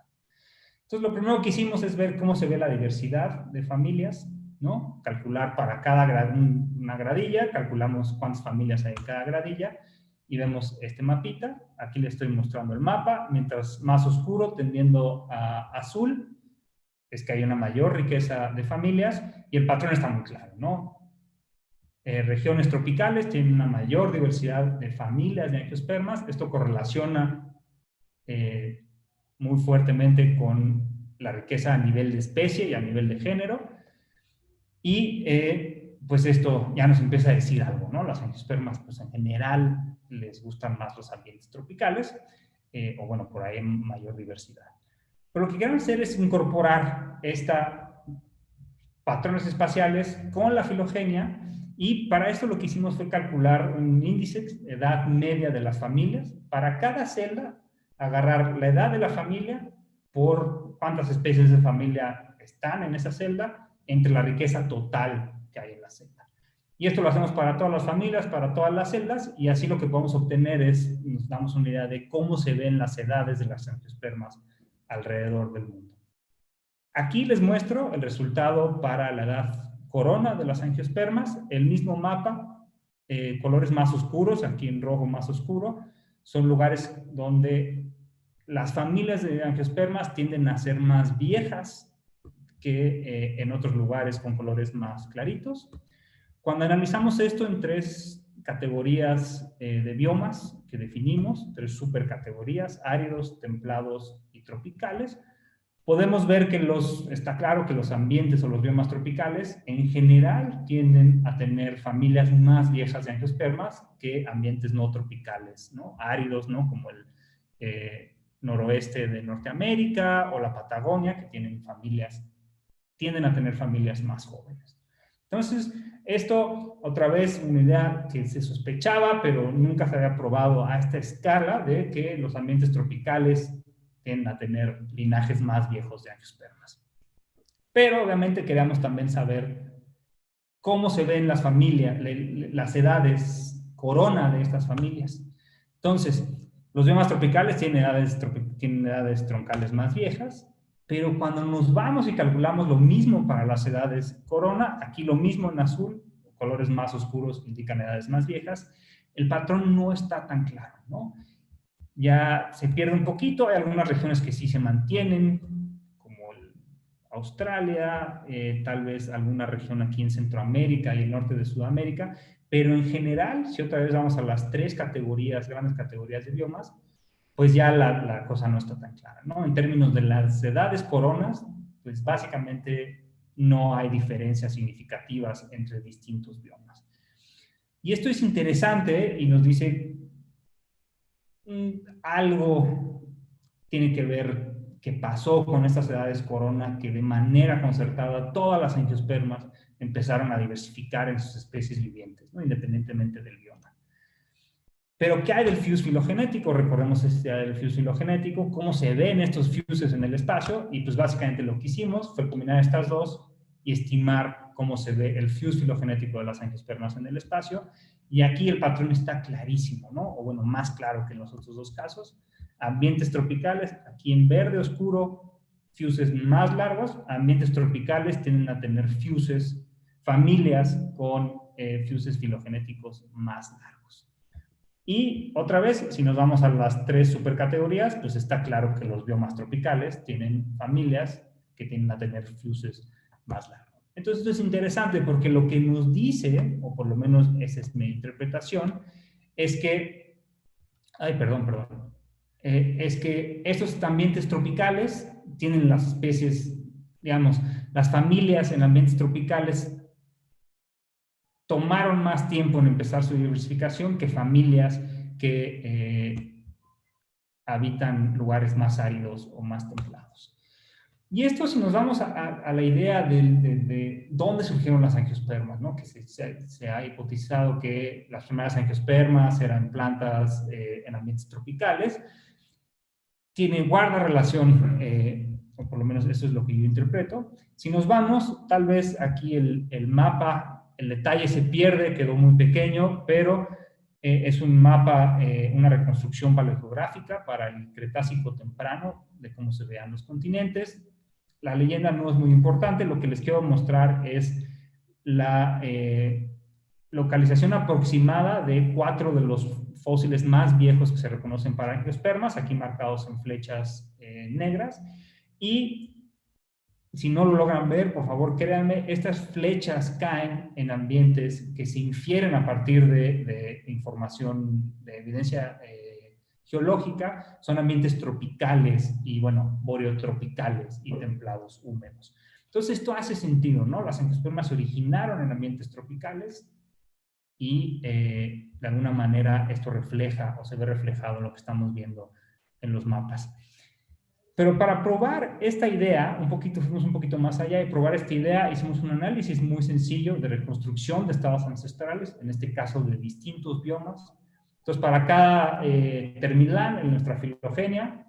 Entonces, lo primero que hicimos es ver cómo se ve la diversidad de familias, ¿no? Calcular para cada una gradilla, calculamos cuántas familias hay en cada gradilla y vemos este mapita. Aquí le estoy mostrando el mapa. Mientras más oscuro, tendiendo a azul, es que hay una mayor riqueza de familias y el patrón está muy claro, ¿no? Regiones tropicales tienen una mayor diversidad de familias de angiospermas. Esto correlaciona muy fuertemente con la riqueza a nivel de especie y a nivel de género. Y pues esto ya nos empieza a decir algo, ¿no? Las angiospermas, pues en general, les gustan más los ambientes tropicales, o bueno, por ahí hay mayor diversidad. Pero lo que queremos hacer es incorporar patrones espaciales con la filogenia, y para esto lo que hicimos fue calcular un índice de edad media de las familias. Para cada celda, agarrar la edad de la familia por cuántas especies de familia están en esa celda, entre la riqueza total que hay en la celda. Y esto lo hacemos para todas las familias, para todas las celdas, y así lo que podemos obtener es, nos damos una idea de cómo se ven las edades de las angiospermas alrededor del mundo. Aquí les muestro el resultado para la edad corona de las angiospermas, el mismo mapa, colores más oscuros, aquí en rojo más oscuro, son lugares donde las familias de angiospermas tienden a ser más viejas que en otros lugares con colores más claritos. Cuando analizamos esto en tres categorías de biomas que definimos, tres supercategorías, áridos, templados y tropicales, podemos ver que está claro que los ambientes o los biomas tropicales en general tienden a tener familias más viejas de angiospermas que ambientes no tropicales, ¿no? Áridos, ¿no? Como el noroeste de Norteamérica o la Patagonia, que tienden a tener familias más jóvenes. Entonces, esto, otra vez, una idea que se sospechaba, pero nunca se había probado a esta escala, de que los ambientes tropicales tienden a tener linajes más viejos de angiospermas. Pero, obviamente, queríamos también saber cómo se ven las familias, las edades corona de estas familias. Entonces, los biomas tropicales tienen edades troncales más viejas, pero cuando nos vamos y calculamos lo mismo para las edades corona, aquí lo mismo en azul, colores más oscuros indican edades más viejas, el patrón no está tan claro, ¿no? ya se pierde un poquito. Hay algunas regiones que sí se mantienen, como Australia, tal vez alguna región aquí en Centroamérica y el norte de Sudamérica, pero en general, si otra vez vamos a las tres categorías, grandes categorías de biomas, pues ya la cosa no está tan clara, ¿no? En términos de las edades coronas, pues básicamente no hay diferencias significativas entre distintos biomas. Y esto es interesante y nos dice algo tiene que ver qué pasó con estas edades corona, que de manera concertada todas las angiospermas empezaron a diversificar en sus especies vivientes, ¿no? Independientemente del bioma. Pero ¿qué hay del fuse filogenético? Recordemos este del fuse filogenético, cómo se ven estos fuses en el espacio, y pues básicamente lo que hicimos fue combinar estas dos y estimar cómo se ve el fuse filogenético de las angiospermas en el espacio, y aquí el patrón está clarísimo, ¿no? O bueno, más claro que en los otros dos casos. Ambientes tropicales, aquí en verde oscuro, fuses más largos. Ambientes tropicales tienden a tener fuses, familias con fuses filogenéticos más largos. Y otra vez, si nos vamos a las tres supercategorías, pues está claro que los biomas tropicales tienen familias que tienden a tener fuses más largos. Entonces esto es interesante porque lo que nos dice, o por lo menos esa es mi interpretación, es que, es que estos ambientes tropicales tienen las especies, digamos, las familias en ambientes tropicales tomaron más tiempo en empezar su diversificación que familias que habitan lugares más áridos o más templados. Y esto, si nos vamos a la idea de dónde surgieron las angiospermas, ¿no? Que se ha hipotizado que las primeras angiospermas eran plantas en ambientes tropicales, guarda relación, o por lo menos eso es lo que yo interpreto. Si nos vamos, tal vez aquí el mapa, el detalle se pierde, quedó muy pequeño, pero es un mapa, una reconstrucción paleogeográfica para el Cretácico temprano, de cómo se vean los continentes. La leyenda no es muy importante, lo que les quiero mostrar es la localización aproximada de 4 de los fósiles más viejos que se reconocen para angiospermas, aquí marcados en flechas negras, y si no lo logran ver, por favor, créanme, estas flechas caen en ambientes que se infieren a partir de información, de evidencia geológica, son ambientes tropicales y, bueno, boreotropicales y templados húmedos. Entonces, esto hace sentido, ¿no? Las angiospermas se originaron en ambientes tropicales y, de alguna manera, esto refleja o se ve reflejado en lo que estamos viendo en los mapas. Pero para probar esta idea, fuimos un poquito más allá, y probar esta idea hicimos un análisis muy sencillo de reconstrucción de estados ancestrales, en este caso de distintos biomas. Entonces, para cada terminal en nuestra filogenia,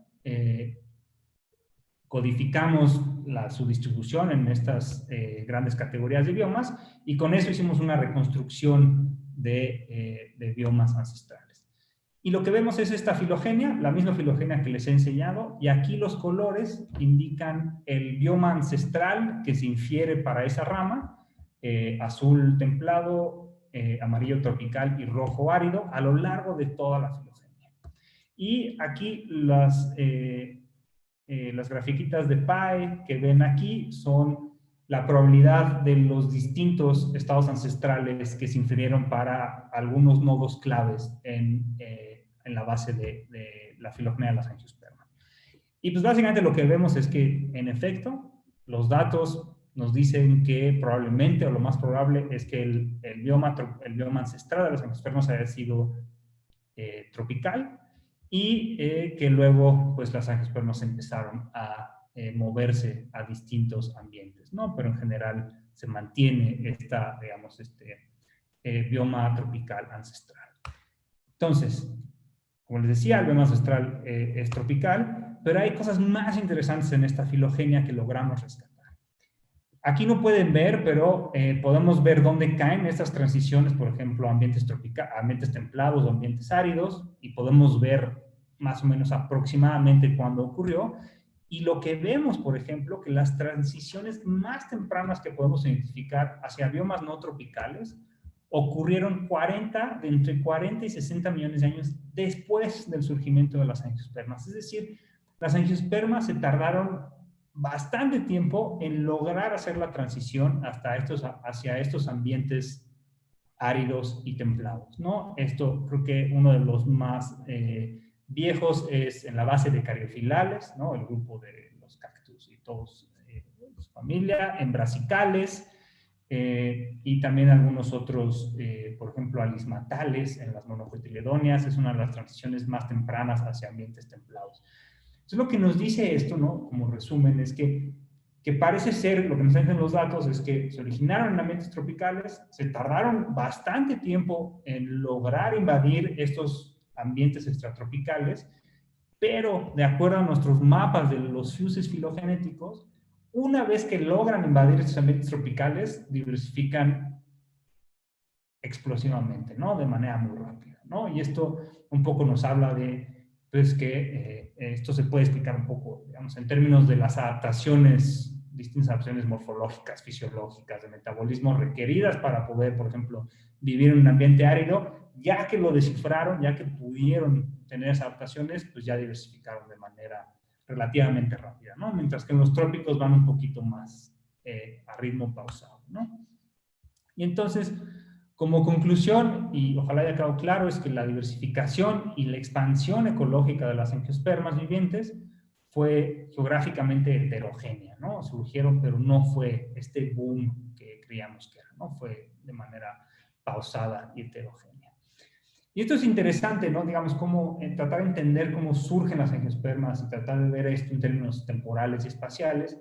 codificamos su distribución en estas grandes categorías de biomas, y con eso hicimos una reconstrucción de biomas ancestrales. Y lo que vemos es esta filogenia, la misma filogenia que les he enseñado, y aquí los colores indican el bioma ancestral que se infiere para esa rama, azul templado, amarillo tropical y rojo árido, a lo largo de toda la filogenia. Y aquí las grafiquitas de Pi que ven aquí son la probabilidad de los distintos estados ancestrales que se infirieron para algunos nodos claves en la base de la filogenia de las angiospermas. Y pues básicamente lo que vemos es que, en efecto, los datos nos dicen que probablemente, o lo más probable, es que el bioma ancestral de las angiospermas haya sido tropical, y que luego pues las angiospermas empezaron a moverse a distintos ambientes, ¿no? Pero en general se mantiene bioma tropical ancestral. Entonces, como les decía, el bioma ancestral es tropical, pero hay cosas más interesantes en esta filogenia que logramos rescatar. Aquí no pueden ver, pero podemos ver dónde caen estas transiciones, por ejemplo, ambientes templados o ambientes áridos, y podemos ver más o menos aproximadamente cuándo ocurrió. Y lo que vemos, por ejemplo, que las transiciones más tempranas que podemos identificar hacia biomas no tropicales ocurrieron entre 40 y 60 millones de años después del surgimiento de las angiospermas. Es decir, las angiospermas se tardaron bastante tiempo en lograr hacer la transición hacia estos ambientes áridos y templados, ¿no? Esto creo que uno de los más viejos es en la base de Caryophyllales, ¿no? El grupo de los cactus y todos su familia, en brasicales, y también algunos otros, por ejemplo, alismatales en las monocotiledóneas, es una de las transiciones más tempranas hacia ambientes templados. Entonces, lo que nos dice esto, ¿no? Como resumen, es que parece ser, lo que nos dicen los datos, es que se originaron en ambientes tropicales, se tardaron bastante tiempo en lograr invadir estos ambientes extratropicales, pero de acuerdo a nuestros mapas de los fuses filogenéticos, una vez que logran invadir estos ambientes tropicales, diversifican explosivamente, ¿no? De manera muy rápida, ¿no? Y esto un poco nos habla de, pues, que esto se puede explicar un poco, digamos, en términos de las adaptaciones, distintas adaptaciones morfológicas, fisiológicas, de metabolismo requeridas para poder, por ejemplo, vivir en un ambiente árido, ya que lo descifraron, ya que pudieron tener esas adaptaciones, pues ya diversificaron de manera relativamente rápida, ¿no? Mientras que en los trópicos van un poquito más a ritmo pausado, ¿no? Y entonces, como conclusión, y ojalá haya quedado claro, es que la diversificación y la expansión ecológica de las angiospermas vivientes fue geográficamente heterogénea, ¿no? Surgieron, pero no fue este boom que creíamos que era, ¿no? Fue de manera pausada y heterogénea. Y esto es interesante, ¿no? Digamos, cómo tratar de entender cómo surgen las angiospermas y tratar de ver esto en términos temporales y espaciales.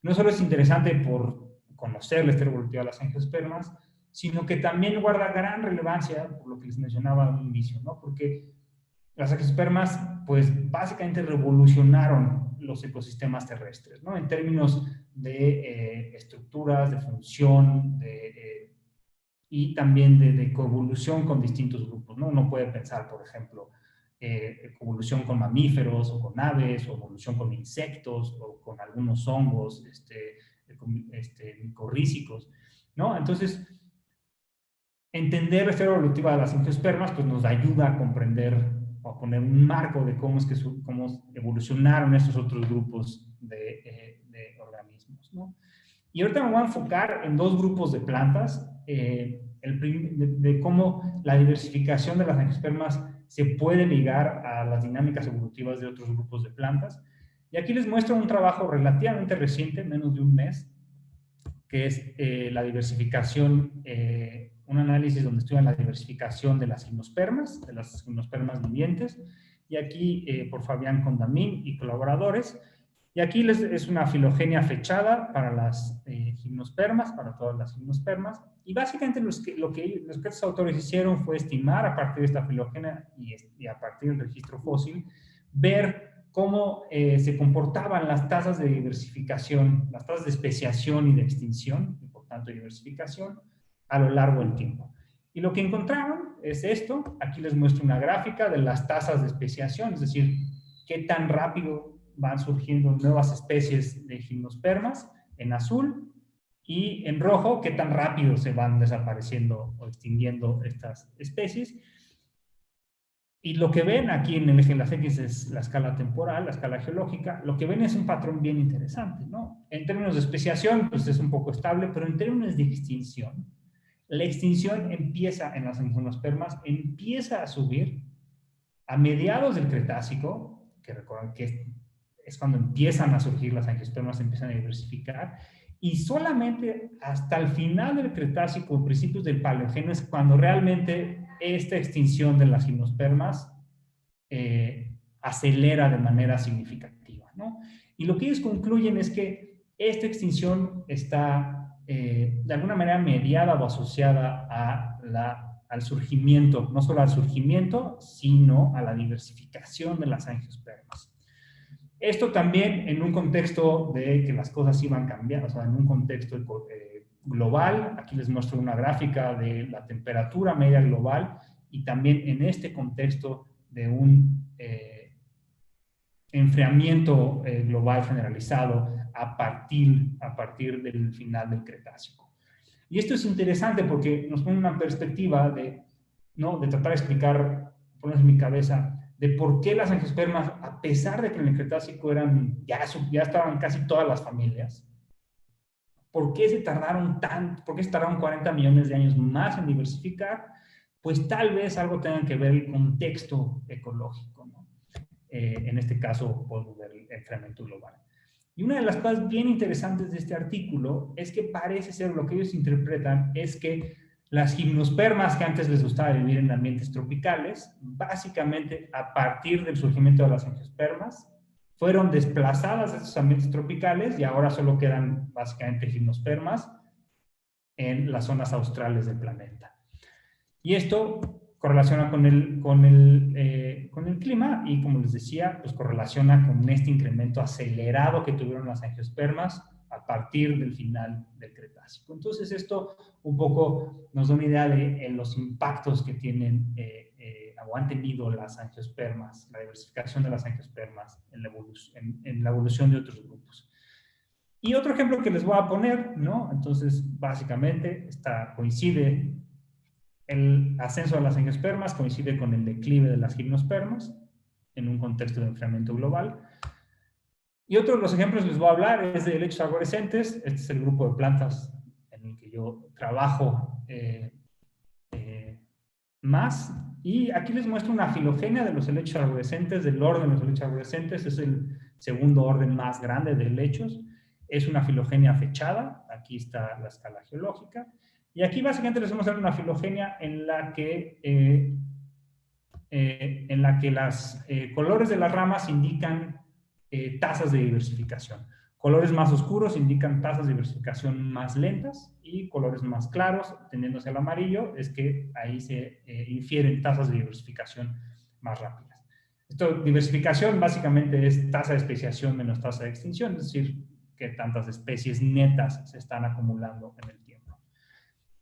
No solo es interesante por conocer la historia evolutiva de las angiospermas, sino que también guarda gran relevancia, por lo que les mencionaba al inicio, ¿no? Porque las angiospermas, pues, básicamente revolucionaron los ecosistemas terrestres, ¿no? En términos de estructuras, de función, y también de coevolución con distintos grupos, ¿no? Uno puede pensar, por ejemplo, coevolución con mamíferos o con aves, o evolución con insectos o con algunos hongos micorrízicos, ¿no? Entonces, entender la historia evolutiva de las angiospermas pues nos ayuda a comprender o a poner un marco de cómo evolucionaron estos otros grupos de organismos, ¿no? Y ahorita me voy a enfocar en dos grupos de plantas, de cómo la diversificación de las angiospermas se puede ligar a las dinámicas evolutivas de otros grupos de plantas. Y aquí les muestro un trabajo relativamente reciente, menos de un mes, que es la diversificación, un análisis donde estudian la diversificación de las gimnospermas vivientes, y aquí por Fabián Condamín y colaboradores. Y aquí es una filogenia fechada para las gimnospermas, para todas las gimnospermas, y básicamente lo que estos autores hicieron fue estimar a partir de esta filogenia y a partir del registro fósil, ver cómo se comportaban las tasas de diversificación, las tasas de especiación y de extinción, y por tanto diversificación, a lo largo del tiempo. Y lo que encontraron es esto. Aquí les muestro una gráfica de las tasas de especiación, es decir, qué tan rápido van surgiendo nuevas especies de gimnospermas en azul, y en rojo qué tan rápido se van desapareciendo o extinguiendo estas especies. Y lo que ven aquí en el eje de las X es la escala temporal, la escala geológica. Lo que ven es un patrón bien interesante, ¿no? En términos de especiación, pues es un poco estable, pero en términos de extinción, la extinción empieza en las gimnospermas, empieza a subir a mediados del Cretácico, que recuerden que es cuando empiezan a surgir las angiospermas, empiezan a diversificar, y solamente hasta el final del Cretácico, principios del Paleógeno, es cuando realmente esta extinción de las gimnospermas acelera de manera significativa, ¿no? Y lo que ellos concluyen es que esta extinción está de alguna manera mediada o asociada al surgimiento, no solo al surgimiento, sino a la diversificación de las angiospermas. Esto también en un contexto de que las cosas iban cambiando, o sea, en un contexto global. Aquí les muestro una gráfica de la temperatura media global, y también en este contexto de un enfriamiento global generalizado a partir del final del Cretácico. Y esto es interesante porque nos pone una perspectiva de tratar de explicar por lo menos en mi cabeza, de por qué las angiospermas, a pesar de que en el Cretácico ya estaban casi todas las familias, ¿por qué se tardaron 40 millones de años más en diversificar? Pues tal vez algo tenga que ver el contexto ecológico, ¿no? En este caso podemos ver el enfriamiento global. Y una de las cosas bien interesantes de este artículo es que parece ser, lo que ellos interpretan, es que las gimnospermas que antes les gustaba vivir en ambientes tropicales, básicamente a partir del surgimiento de las angiospermas, fueron desplazadas de estos ambientes tropicales y ahora solo quedan básicamente gimnospermas en las zonas australes del planeta. Y esto correlaciona con el clima y, como les decía, pues correlaciona con este incremento acelerado que tuvieron las angiospermas a partir del final del Cretácico. Entonces, esto un poco nos da una idea de los impactos que tienen o han tenido las angiospermas, la diversificación de las angiospermas en la evolución de otros grupos. Y otro ejemplo que les voy a poner, ¿no? Entonces, básicamente, coincide el ascenso de las angiospermas, coincide con el declive de las gimnospermas en un contexto de enfriamiento global. Y otro de los ejemplos que les voy a hablar es de helechos arborescentes. Este es el grupo de plantas en el que yo trabajo más. Y aquí les muestro una filogenia de los helechos arborescentes, del orden de los helechos arborescentes. Es el segundo orden más grande de helechos. Es una filogenia fechada. Aquí está la escala geológica. Y aquí básicamente les vamos a dar una filogenia en la que los colores de las ramas indican tasas de diversificación. Colores más oscuros indican tasas de diversificación más lentas y colores más claros, tendiéndose al amarillo, es que ahí se infieren tasas de diversificación más rápidas. Diversificación básicamente es tasa de especiación menos tasa de extinción, es decir, que tantas especies netas se están acumulando en el tiempo.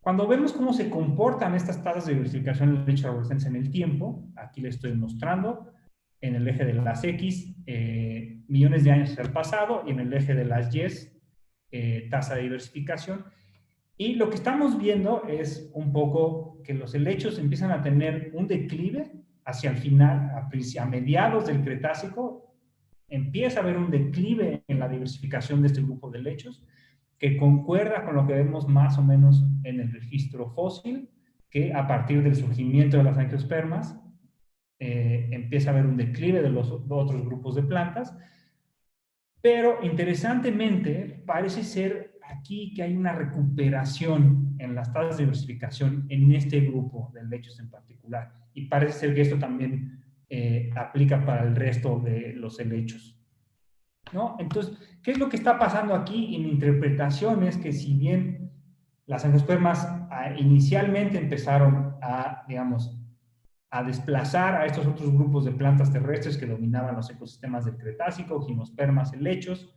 Cuando vemos cómo se comportan estas tasas de diversificación en el hecho arborescentes en el tiempo, aquí les estoy mostrando en el eje de las X, millones de años hacia el pasado, y en el eje de las Y, tasa de diversificación. Y lo que estamos viendo es un poco que los helechos empiezan a tener un declive hacia el final, a mediados del Cretácico, empieza a haber un declive en la diversificación de este grupo de helechos, que concuerda con lo que vemos más o menos en el registro fósil, que a partir del surgimiento de las angiospermas, empieza a haber un declive de los otros grupos de plantas, pero interesantemente parece ser aquí que hay una recuperación en las tasas de diversificación en este grupo de helechos en particular, y parece ser que esto también aplica para el resto de los helechos, ¿no? Entonces, ¿qué es lo que está pasando aquí? Y mi interpretación es que si bien las angiospermas inicialmente empezaron a, digamos, a desplazar a estos otros grupos de plantas terrestres que dominaban los ecosistemas del Cretácico, gimnospermas, helechos,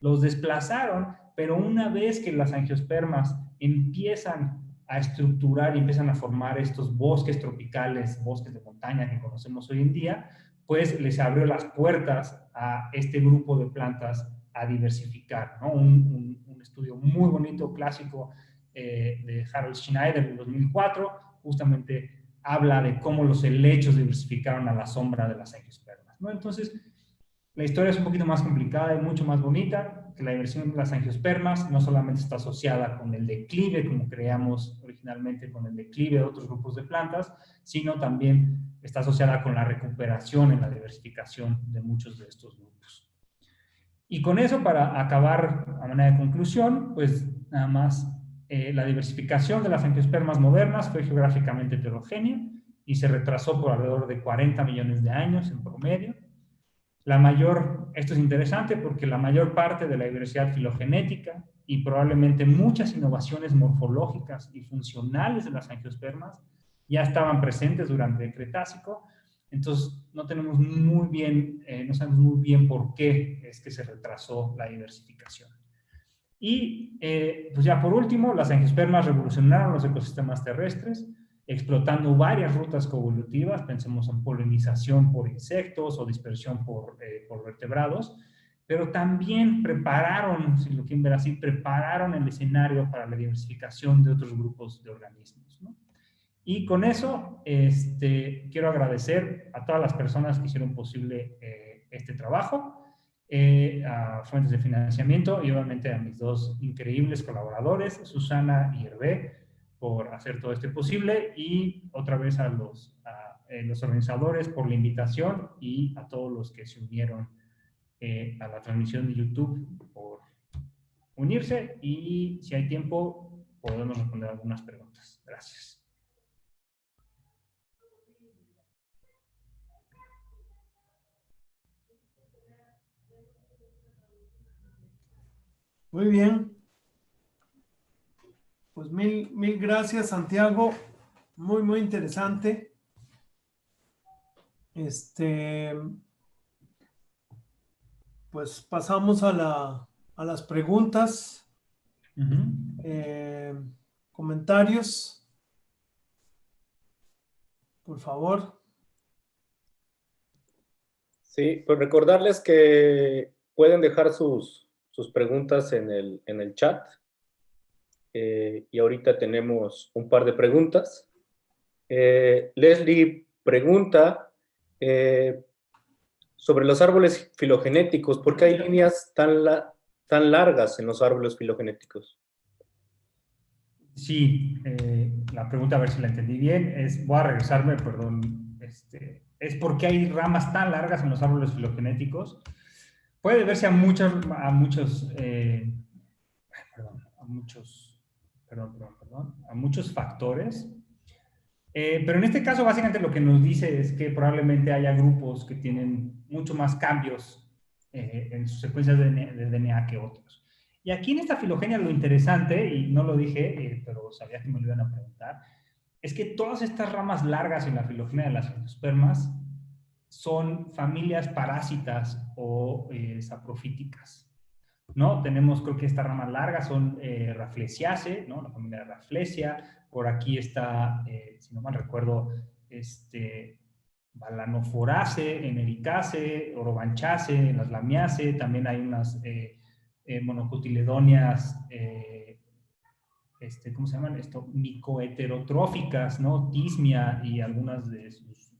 los desplazaron, pero una vez que las angiospermas empiezan a estructurar y empiezan a formar estos bosques tropicales, bosques de montaña que conocemos hoy en día, pues les abrió las puertas a este grupo de plantas a diversificar, ¿no? Un estudio muy bonito, clásico, de Harold Schneider en 2004, justamente habla de cómo los helechos diversificaron a la sombra de las angiospermas, ¿no? Entonces, la historia es un poquito más complicada y mucho más bonita, que la diversificación de las angiospermas no solamente está asociada con el declive, como creíamos originalmente, con el declive de otros grupos de plantas, sino también está asociada con la recuperación en la diversificación de muchos de estos grupos. Y con eso, para acabar a manera de conclusión, pues nada más, la diversificación de las angiospermas modernas fue geográficamente heterogénea y se retrasó por alrededor de 40 millones de años en promedio. Esto es interesante porque la mayor parte de la diversidad filogenética y probablemente muchas innovaciones morfológicas y funcionales de las angiospermas ya estaban presentes durante el Cretácico. Entonces, no sabemos muy bien por qué es que se retrasó la diversificación. Y pues ya por último, las angiospermas revolucionaron los ecosistemas terrestres, explotando varias rutas coevolutivas, pensemos en polinización por insectos o dispersión por vertebrados, pero también prepararon, si lo quieren ver así, prepararon el escenario para la diversificación de otros grupos de organismos, ¿no? Y con eso, quiero agradecer a todas las personas que hicieron posible este trabajo, a fuentes de financiamiento y obviamente a mis dos increíbles colaboradores, Susana y Hervé, por hacer todo esto posible, y otra vez a los organizadores por la invitación y a todos los que se unieron a la transmisión de YouTube por unirse, y si hay tiempo podemos responder algunas preguntas. Gracias.
Muy bien. Pues mil gracias, Santiago. Muy interesante. Pues pasamos a las preguntas. Comentarios. Por favor.
Sí, pues recordarles que pueden dejar sus preguntas en el chat. Y ahorita tenemos un par de preguntas. Leslie pregunta sobre los árboles filogenéticos. ¿Por qué hay líneas tan largas en los árboles filogenéticos?
Sí, la pregunta, a ver si la entendí bien, voy a regresarme, perdón, es por qué hay ramas tan largas en los árboles filogenéticos. Puede deberse a muchos factores, pero en este caso básicamente lo que nos dice es que probablemente haya grupos que tienen mucho más cambios en sus secuencias de DNA que otros. Y aquí en esta filogenia lo interesante, y no lo dije, pero sabía que me lo iban a preguntar, es que todas estas ramas largas en la filogenia de las angiospermas son familias parásitas o saprofíticas, ¿no? Tenemos, creo que estas ramas largas son Rafflesiaceae, ¿no? La familia de Rafflesia. Por aquí está, si no mal recuerdo, Balanoforaceae, Enericaceae, Orobanchaceae, las Lamiaceae. También hay unas monocotiledonias, ¿cómo se llaman esto? Micoheterotróficas, ¿no? Tismia y algunas de sus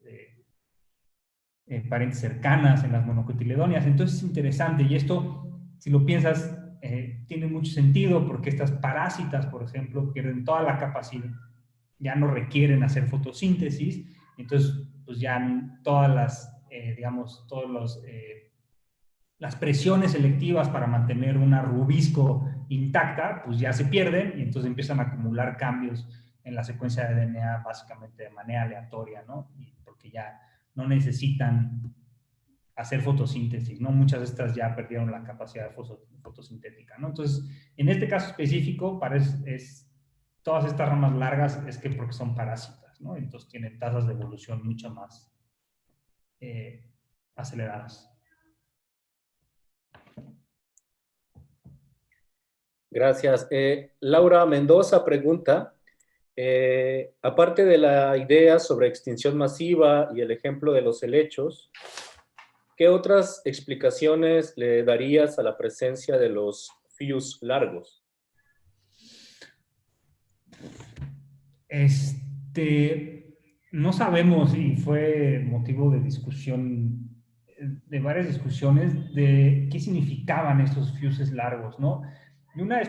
parientes cercanas en las monocotiledonias. Entonces es interesante, y esto, si lo piensas, tiene mucho sentido, porque estas parásitas, por ejemplo, pierden toda la capacidad, ya no requieren hacer fotosíntesis, entonces pues ya todas las, digamos, las presiones selectivas para mantener una rubisco intacta, pues ya se pierden, y entonces empiezan a acumular cambios en la secuencia de DNA básicamente de manera aleatoria, ¿no? Y porque ya no necesitan hacer fotosíntesis, ¿no? Muchas de estas ya perdieron la capacidad fotosintética, ¿no? Entonces, en este caso específico, todas estas ramas largas es que porque son parásitas, ¿no? Entonces tienen tasas de evolución mucho más aceleradas.
Gracias. Laura Mendoza pregunta, aparte de la idea sobre extinción masiva y el ejemplo de los helechos, ¿qué otras explicaciones le darías a la presencia de los fuse largos?
No sabemos, y fue motivo de discusión, de varias discusiones, de qué significaban estos fuses largos, ¿no? Y una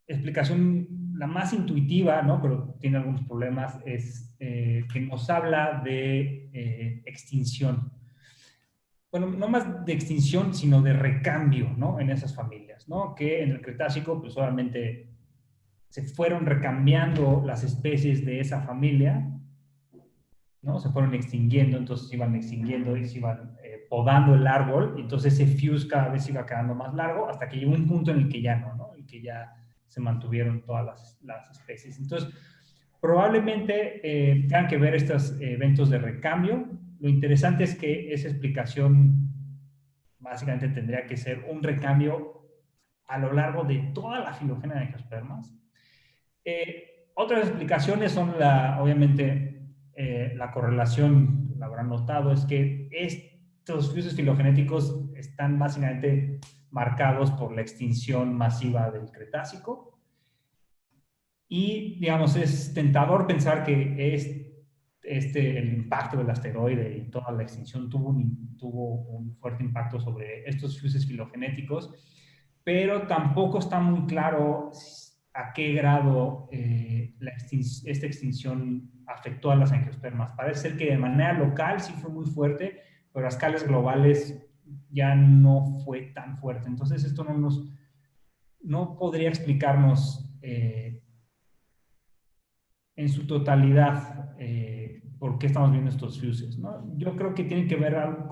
explicación, la más intuitiva, ¿no? Pero tiene algunos problemas, es que nos habla de extinción. Bueno, no más de extinción, sino de recambio, ¿no? En esas familias, ¿no? Que en el Cretácico, pues obviamente se fueron recambiando las especies de esa familia, ¿no? Se fueron extinguiendo, entonces se iban extinguiendo y se iban podando el árbol, y entonces ese fuse cada vez iba quedando más largo, hasta que llegó un punto en el que ya no, en el que ya se mantuvieron todas las especies. Entonces, probablemente tengan que ver estos eventos de recambio. Lo interesante es que esa explicación básicamente tendría que ser un recambio a lo largo de toda la filogenia de angiospermas. Otras explicaciones son, obviamente, la correlación, la habrán notado, es que estos fuses filogenéticos están básicamente marcados por la extinción masiva del Cretácico. Y, digamos, es tentador pensar que el impacto del asteroide y toda la extinción tuvo un fuerte impacto sobre estos fuses filogenéticos, pero tampoco está muy claro a qué grado esta extinción afectó a las angiospermas. Parece ser que de manera local sí fue muy fuerte, pero a escalas globales ya no fue tan fuerte. Entonces esto no podría explicarnos en su totalidad por qué estamos viendo estos fuses, ¿no? Yo creo que tiene que ver algo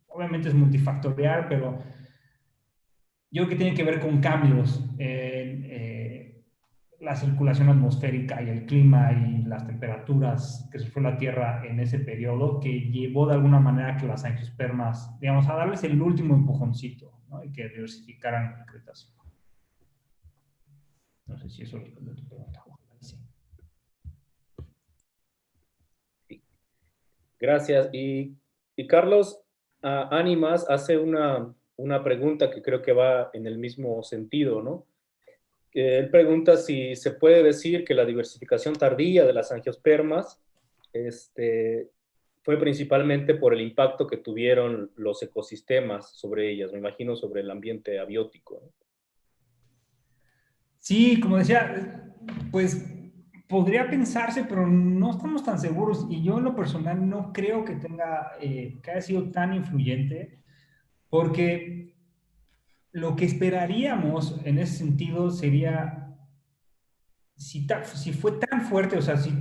obviamente es multifactorial, pero yo creo que tiene que ver con cambios en la circulación atmosférica y el clima y las temperaturas que sufrió la Tierra en ese periodo, que llevó de alguna manera a que las angiospermas, digamos, a darles el último empujoncito, ¿no? Y que diversificaran el Cretácico. No sé si eso responde a tu pregunta. Sí.
Gracias. Y Carlos Ánimas hace una pregunta que creo que va en el mismo sentido, ¿no? Él pregunta si se puede decir que la diversificación tardía de las angiospermas fue principalmente por el impacto que tuvieron los ecosistemas sobre ellas, me imagino sobre el ambiente abiótico, ¿no?
Sí, como decía, pues podría pensarse, pero no estamos tan seguros. Y yo en lo personal no creo que que haya sido tan influyente, porque lo que esperaríamos en ese sentido sería, si fue tan fuerte, o sea, si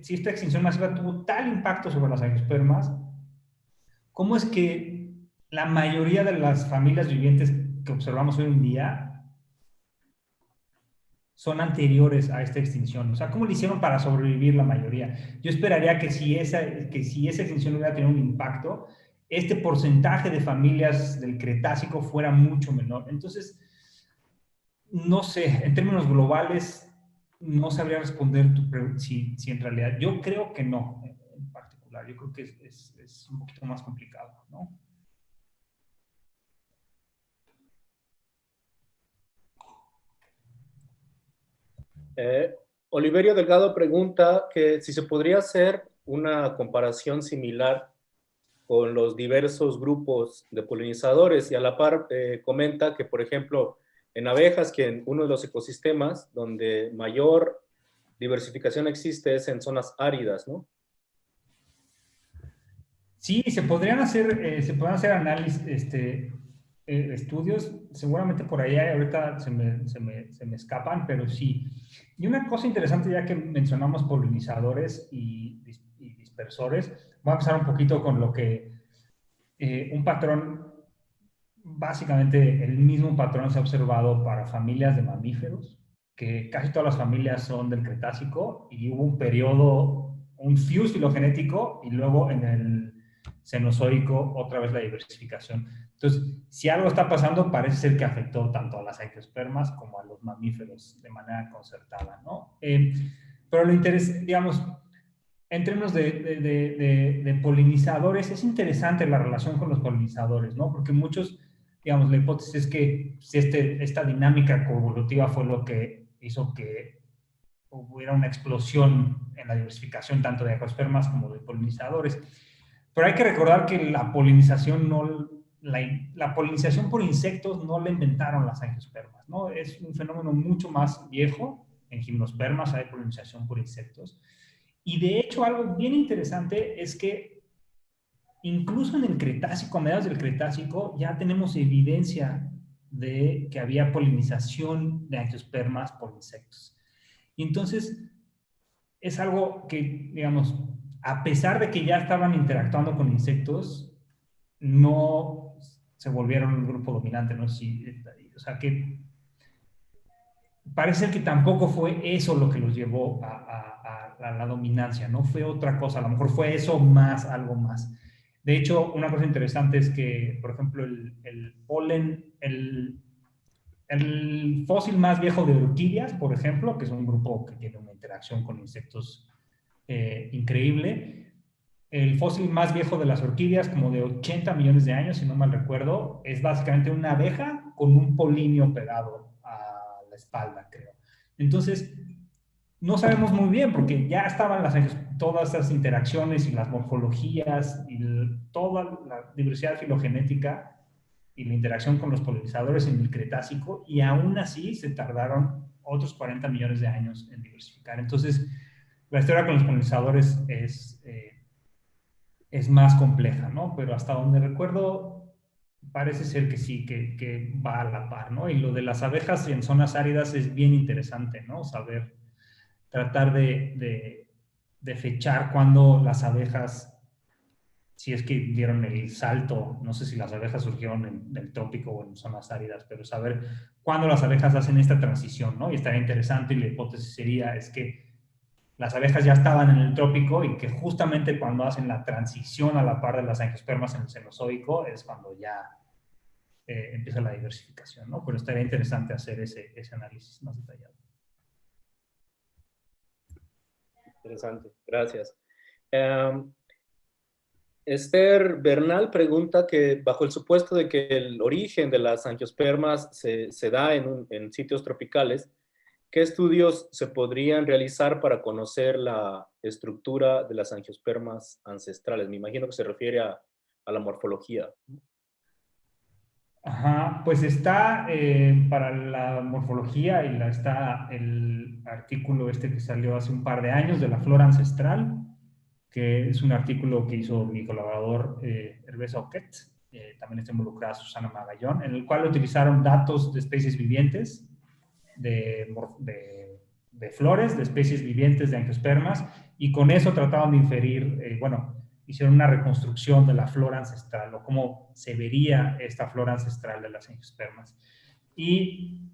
esta extinción masiva tuvo tal impacto sobre las angiospermas, ¿cómo es que la mayoría de las familias vivientes que observamos hoy en día son anteriores a esta extinción? O sea, ¿cómo le hicieron para sobrevivir la mayoría? Yo esperaría que si esa extinción hubiera tenido un impacto, este porcentaje de familias del Cretácico fuera mucho menor. Entonces, no sé, en términos globales, no sabría responder tu pregunta si en realidad, yo creo que no, en particular, yo creo que es un poquito más complicado, ¿no?
Oliverio Delgado pregunta que si se podría hacer una comparación similar con los diversos grupos de polinizadores, y a la par comenta que, por ejemplo, en abejas, que en uno de los ecosistemas donde mayor diversificación existe es en zonas áridas, ¿no?
Sí, se podrían hacer análisis, estudios, seguramente por ahí ahorita se me escapan, pero sí. Y una cosa interesante, ya que mencionamos polinizadores y dispersores, voy a empezar un poquito con lo que un patrón, básicamente el mismo patrón se ha observado para familias de mamíferos, que casi todas las familias son del Cretácico, y hubo un periodo, un fuse filogenético, y luego en el Cenozoico otra vez la diversificación. Entonces, si algo está pasando, parece ser que afectó tanto a las angiospermas como a los mamíferos de manera concertada, ¿no? Pero lo interesante, digamos, en términos de polinizadores, es interesante la relación con los polinizadores, ¿no? Porque muchos, digamos, la hipótesis es que esta dinámica coevolutiva fue lo que hizo que hubiera una explosión en la diversificación tanto de angiospermas como de polinizadores. Pero hay que recordar que la polinización por insectos no la inventaron las angiospermas, ¿no? Es un fenómeno mucho más viejo. En gimnospermas hay polinización por insectos. Y de hecho, algo bien interesante es que incluso en el Cretácico, a mediados del Cretácico, ya tenemos evidencia de que había polinización de angiospermas por insectos. Y entonces, es algo que, digamos, a pesar de que ya estaban interactuando con insectos, no se volvieron un grupo dominante, ¿no? Sí, o sea, que parece que tampoco fue eso lo que los llevó a la dominancia, no fue otra cosa, a lo mejor fue eso más, algo más. De hecho, una cosa interesante es que, por ejemplo, el polen, el fósil más viejo de orquídeas, por ejemplo, que es un grupo que tiene una interacción con insectos increíble, el fósil más viejo de las orquídeas, como de 80 millones de años, si no mal recuerdo, es básicamente una abeja con un polinio pegado a la espalda, creo. Entonces, no sabemos muy bien, porque ya estaban todas esas interacciones y las morfologías y toda la diversidad filogenética y la interacción con los polinizadores en el Cretácico, y aún así se tardaron otros 40 millones de años en diversificar. Entonces, la historia con los polinizadores es más compleja, ¿no? Pero hasta donde recuerdo, parece ser que sí, que va a la par, ¿no? Y lo de las abejas en zonas áridas es bien interesante, ¿no? Saber, tratar de fechar cuándo las abejas, si es que dieron el salto, no sé si las abejas surgieron en el trópico o en zonas áridas, pero saber cuándo las abejas hacen esta transición, ¿no? Y estaría interesante, y la hipótesis sería es que las abejas ya estaban en el trópico y que justamente cuando hacen la transición a la par de las angiospermas en el Cenozoico es cuando ya empieza la diversificación, ¿no? Pero estaría interesante hacer ese análisis más detallado.
Interesante, gracias. Esther Bernal pregunta que bajo el supuesto de que el origen de las angiospermas se da en sitios tropicales, ¿qué estudios se podrían realizar para conocer la estructura de las angiospermas ancestrales? Me imagino que se refiere a la morfología.
Ajá, pues está para la morfología y está el artículo este que salió hace un par de años de la flora ancestral, que es un artículo que hizo mi colaborador Hervé Oquet, también está involucrada Susana Magallón, en el cual utilizaron datos de especies vivientes, de flores, de especies vivientes de angiospermas, y con eso trataban de inferir, hicieron una reconstrucción de la flora ancestral, o cómo se vería esta flora ancestral de las angiospermas. Y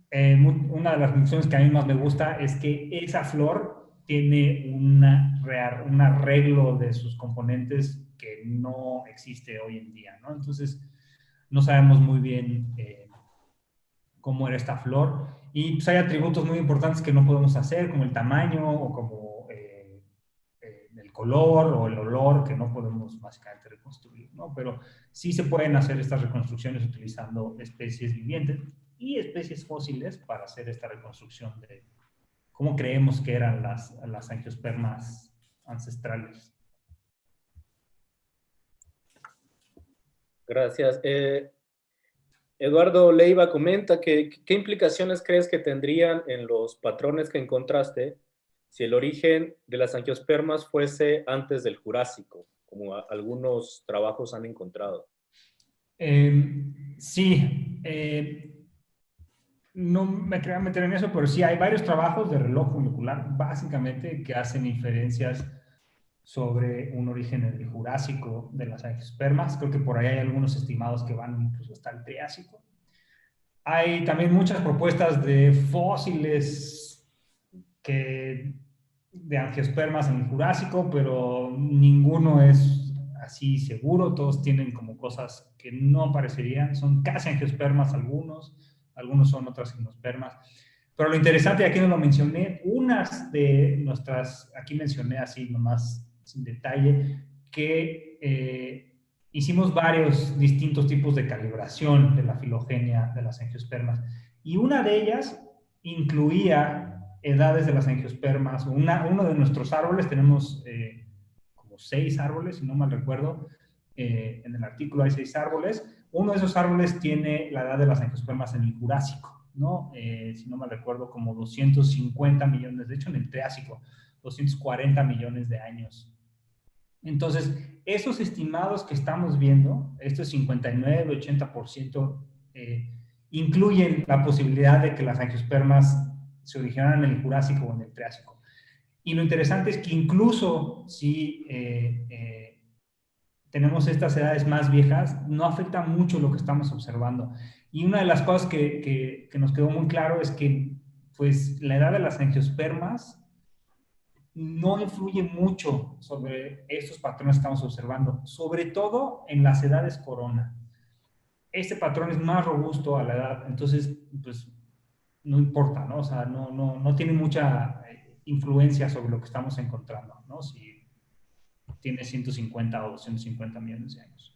una de las conclusiones que a mí más me gusta es que esa flor tiene un arreglo de sus componentes que no existe hoy en día, ¿no? Entonces, no sabemos muy bien cómo era esta flor, y pues hay atributos muy importantes que no podemos hacer, como el tamaño o como el color o el olor, que no podemos básicamente reconstruir, ¿no? Pero sí se pueden hacer estas reconstrucciones utilizando especies vivientes y especies fósiles para hacer esta reconstrucción de cómo creemos que eran las angiospermas ancestrales.
Gracias. Eduardo Leiva comenta que ¿qué implicaciones crees que tendrían en los patrones que encontraste si el origen de las angiospermas fuese antes del Jurásico, como algunos trabajos han encontrado?
Sí, no me quería meter en eso, pero sí hay varios trabajos de reloj molecular, básicamente, que hacen inferencias sobre un origen en el Jurásico de las angiospermas. Creo que por ahí hay algunos estimados que van incluso hasta el Triásico. Hay también muchas propuestas de fósiles de angiospermas en el Jurásico, pero ninguno es así seguro. Todos tienen como cosas que no parecerían. Son casi angiospermas algunos son otras gimnospermas. Pero lo interesante, aquí no lo mencioné, unas de nuestras, aquí mencioné así nomás sin detalle, que hicimos varios distintos tipos de calibración de la filogenia de las angiospermas, y una de ellas incluía edades de las angiospermas. Uno de nuestros árboles, tenemos como 6 árboles, si no mal recuerdo, en el artículo hay 6 árboles. Uno de esos árboles tiene la edad de las angiospermas en el Jurásico, ¿no? Si no me recuerdo, como 250 millones, de hecho en el Triásico, 240 millones de años. Entonces, esos estimados que estamos viendo, estos 59-80%, incluyen la posibilidad de que las angiospermas se originaran en el Jurásico o en el Triásico. Y lo interesante es que incluso si tenemos estas edades más viejas, no afecta mucho lo que estamos observando. Y una de las cosas que nos quedó muy claro es que pues, la edad de las angiospermas no influye mucho sobre estos patrones que estamos observando, sobre todo en las edades corona. Este patrón es más robusto a la edad, entonces, pues, no importa, ¿no? O sea, no tiene mucha influencia sobre lo que estamos encontrando, ¿no? Si tiene 150 o 250 millones de años.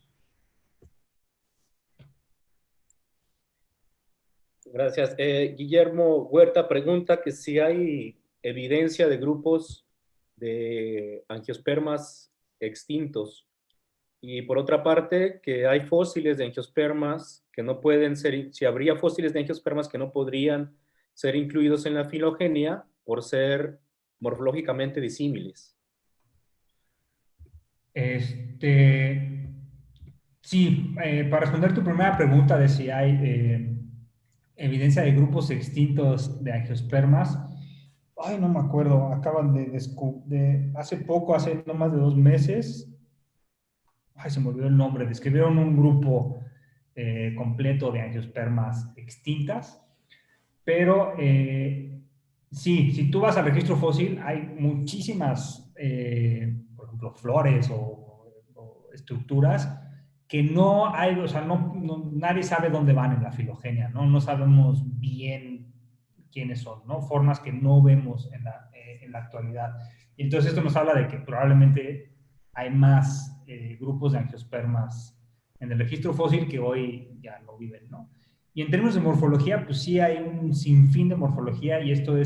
Gracias. Guillermo Huerta pregunta que si hay evidencia de grupos de angiospermas extintos. Y por otra parte, que hay fósiles de angiospermas que no pueden ser, si habría fósiles de angiospermas que no podrían ser incluidos en la filogenia por ser morfológicamente disímiles.
Sí, para responder tu primera pregunta de si hay evidencia de grupos extintos de angiospermas, ay, no me acuerdo, acaban hace poco, hace no más de 2 meses, ay, se me olvidó el nombre, describieron un grupo completo de angiospermas extintas, pero sí, si tú vas al registro fósil, hay muchísimas, por ejemplo, flores o estructuras que no hay, o sea, nadie sabe dónde van en la filogenia, ¿no? No sabemos bien quiénes son, ¿no? Formas que no vemos en la actualidad. Y entonces esto nos habla de que probablemente hay más grupos de angiospermas en el registro fósil que hoy ya no viven, ¿no? Y en términos de morfología, pues sí hay un sinfín de morfología y esto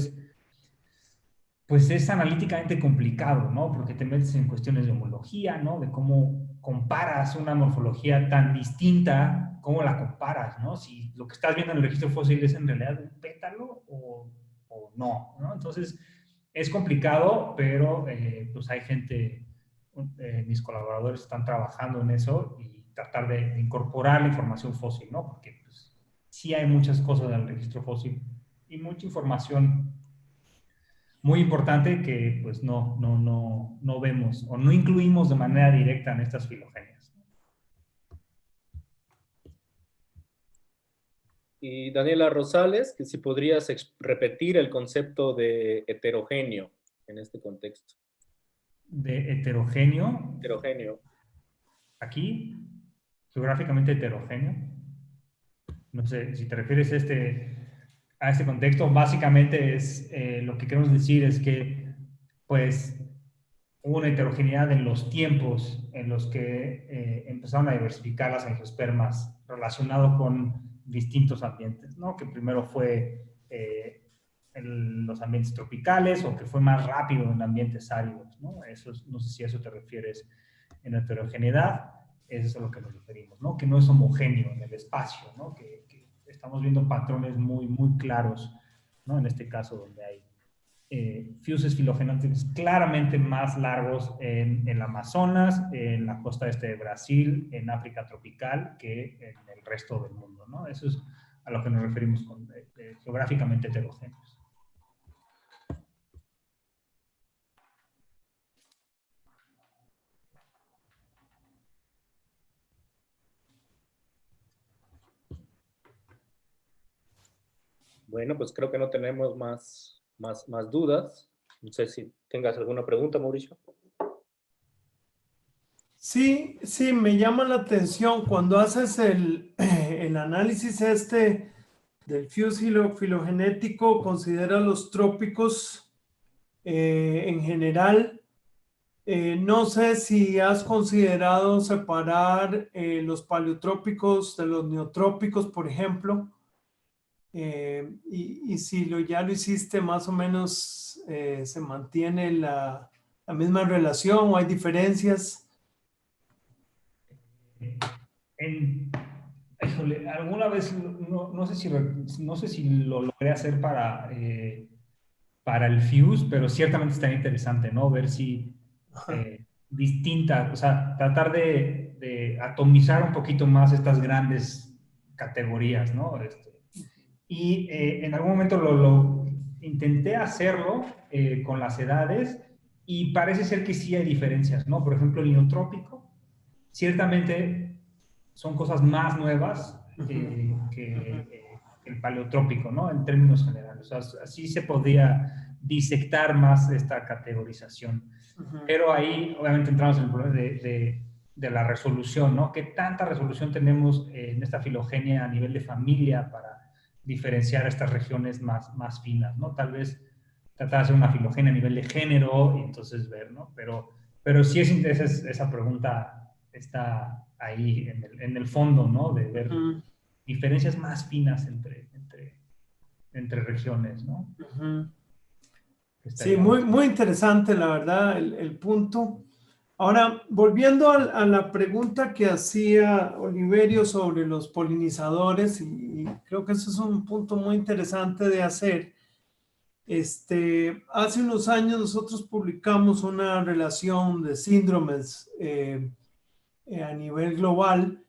pues es analíticamente complicado, ¿no? Porque te metes en cuestiones de homología, ¿no? De cómo comparas una morfología tan distinta, cómo la comparas, ¿no? Si lo que estás viendo en el registro fósil es en realidad un pétalo o no, ¿no? Entonces, es complicado, pero pues hay gente, mis colaboradores están trabajando en eso y tratar de incorporar la información fósil, ¿no? Porque pues, sí hay muchas cosas en el registro fósil y mucha información muy importante que pues no vemos o no incluimos de manera directa en estas filogenias.
Y Daniela Rosales, que si podrías repetir el concepto de heterogéneo en este contexto.
De heterogéneo.
Heterogéneo.
Aquí, geográficamente heterogéneo. No sé, si te refieres a este contexto, básicamente es lo que queremos decir es que pues hubo una heterogeneidad en los tiempos en los que empezaron a diversificar las angiospermas relacionado con distintos ambientes, ¿no? Que primero fue en los ambientes tropicales o que fue más rápido en ambientes áridos, ¿no? Eso no sé si a eso te refieres en heterogeneidad, eso es a lo que nos referimos, ¿no? Que no es homogéneo en el espacio, ¿no? Que estamos viendo patrones muy, muy claros, ¿no? En este caso donde hay fuses filogenéticos claramente más largos en el Amazonas, en la costa este de Brasil, en África tropical, que en el resto del mundo, ¿no? Eso es a lo que nos referimos con geográficamente heterogéneos.
Bueno, pues creo que no tenemos más dudas. No sé si tengas alguna pregunta, Mauricio.
Sí, sí, me llama la atención cuando haces el análisis del fuse filogenético, considera los trópicos en general. No sé si has considerado separar los paleotrópicos de los neotrópicos, por ejemplo, y si ya lo hiciste, más o menos se mantiene la misma relación o hay diferencias.
Híjole, alguna vez, no sé si lo logré hacer para el fuse, pero ciertamente está interesante, ¿no? Ver si distintas, o sea, tratar de atomizar un poquito más estas grandes categorías, ¿no? Y en algún momento lo intenté hacerlo con las edades y parece ser que sí hay diferencias, ¿no? Por ejemplo, el neotrópico, ciertamente son cosas más nuevas que el paleotrópico, ¿no? En términos generales. O sea, así se podría disectar más esta categorización. Pero ahí, obviamente, entramos en el problema de la resolución, ¿no? ¿Qué tanta resolución tenemos en esta filogenia a nivel de familia para diferenciar estas regiones más finas, ¿no? Tal vez tratar de hacer una filogenia a nivel de género y entonces ver, ¿no? Pero sí esa pregunta está ahí en el fondo, ¿no? De ver diferencias más finas entre regiones, ¿no?
Uh-huh. Sí, muy interesante, la verdad, el punto. Ahora, volviendo a la pregunta que hacía Oliverio sobre los polinizadores, y creo que eso es un punto muy interesante de hacer. Hace unos años nosotros publicamos una relación de síndromes a nivel global,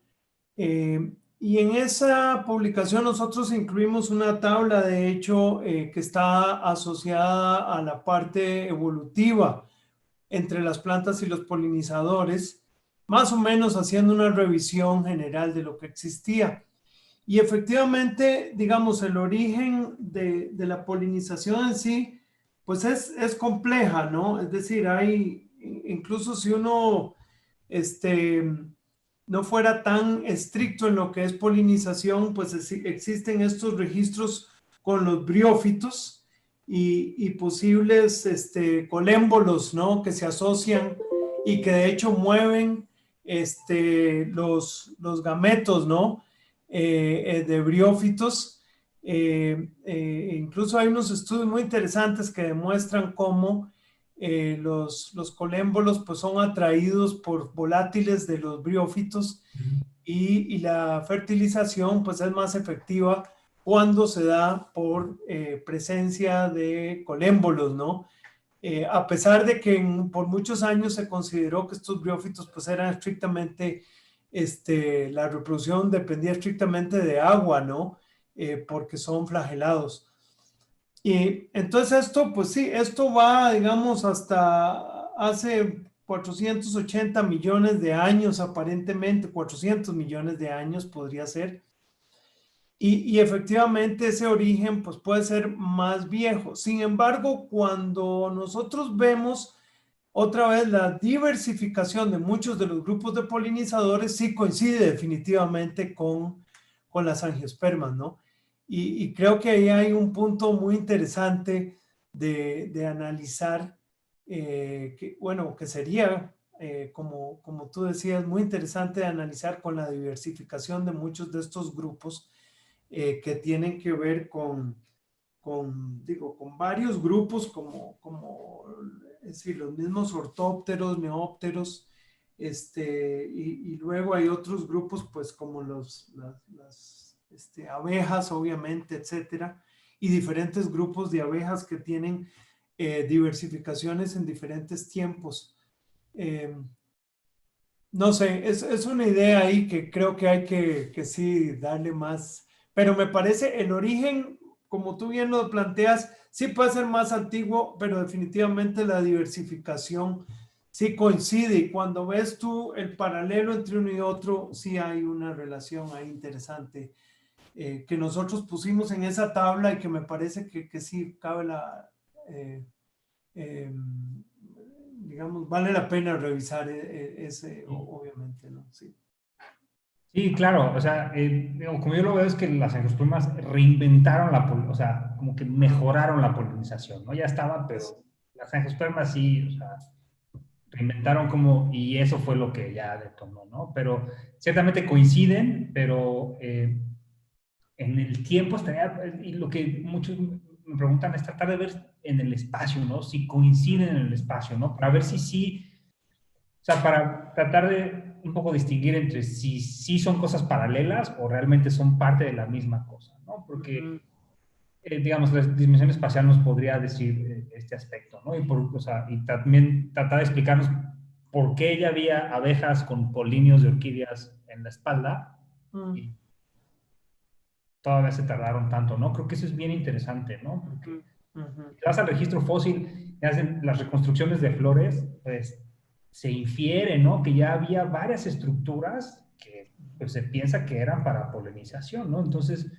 y en esa publicación nosotros incluimos una tabla, de hecho, que está asociada a la parte evolutiva entre las plantas y los polinizadores, más o menos haciendo una revisión general de lo que existía. Y efectivamente, digamos, el origen de la polinización en sí, pues es compleja, ¿no? Es decir, incluso si uno no fuera tan estricto en lo que es polinización, pues existen estos registros con los briófitos y posibles colémbolos, ¿no? Que se asocian y que de hecho mueven los gametos, ¿no? De briófitos. Incluso hay unos estudios muy interesantes que demuestran cómo los colémbolos pues son atraídos por volátiles de los briófitos, y la fertilización pues es más efectiva cuando se da por presencia de colémbolos, ¿no? A pesar de que por muchos años se consideró que estos briófitos pues eran estrictamente, la reproducción dependía estrictamente de agua, ¿no? Porque son flagelados. Y entonces esto, pues sí, esto va, digamos, hasta hace 480 millones de años, aparentemente 400 millones de años podría ser. Y efectivamente ese origen pues puede ser más viejo. Sin embargo, cuando nosotros vemos otra vez la diversificación de muchos de los grupos de polinizadores, sí coincide definitivamente con las angiospermas, ¿no? Y creo que ahí hay un punto muy interesante de analizar, que sería, como tú decías, muy interesante de analizar con la diversificación de muchos de estos grupos, que tienen que ver con varios grupos es decir, los mismos ortópteros, neópteros, y luego hay otros grupos, pues como las abejas, obviamente, etcétera, y diferentes grupos de abejas que tienen diversificaciones en diferentes tiempos. No sé, es una idea ahí que creo que hay que sí darle más, pero me parece el origen, como tú bien lo planteas, sí puede ser más antiguo, pero definitivamente la diversificación sí coincide, y cuando ves tú el paralelo entre uno y otro, sí hay una relación ahí interesante, que nosotros pusimos en esa tabla y que me parece que sí cabe digamos, vale la pena revisar ese, obviamente, ¿no? Sí.
Sí, claro, o sea, como yo lo veo es que las angiospermas reinventaron o sea, como que mejoraron la polinización, ¿no? Ya estaba, pero las angiospermas sí, o sea, reinventaron y eso fue lo que ya detonó, ¿no? Pero ciertamente coinciden, pero en el tiempo y lo que muchos me preguntan es tratar de ver en el espacio, ¿no? Si coinciden en el espacio, ¿no? Para ver si sí, o sea, para tratar de un poco distinguir entre si son cosas paralelas o realmente son parte de la misma cosa, ¿no? Porque, digamos, la dimensión espacial nos podría decir este aspecto, ¿no? Y también tratar de explicarnos por qué ya había abejas con polinios de orquídeas en la espalda y todavía se tardaron tanto, ¿no? Creo que eso es bien interesante, ¿no? Porque si vas al registro fósil y hacen las reconstrucciones de flores, pues se infiere, ¿no? Que ya había varias estructuras que pues, se piensa que eran para polinización, ¿no? Entonces,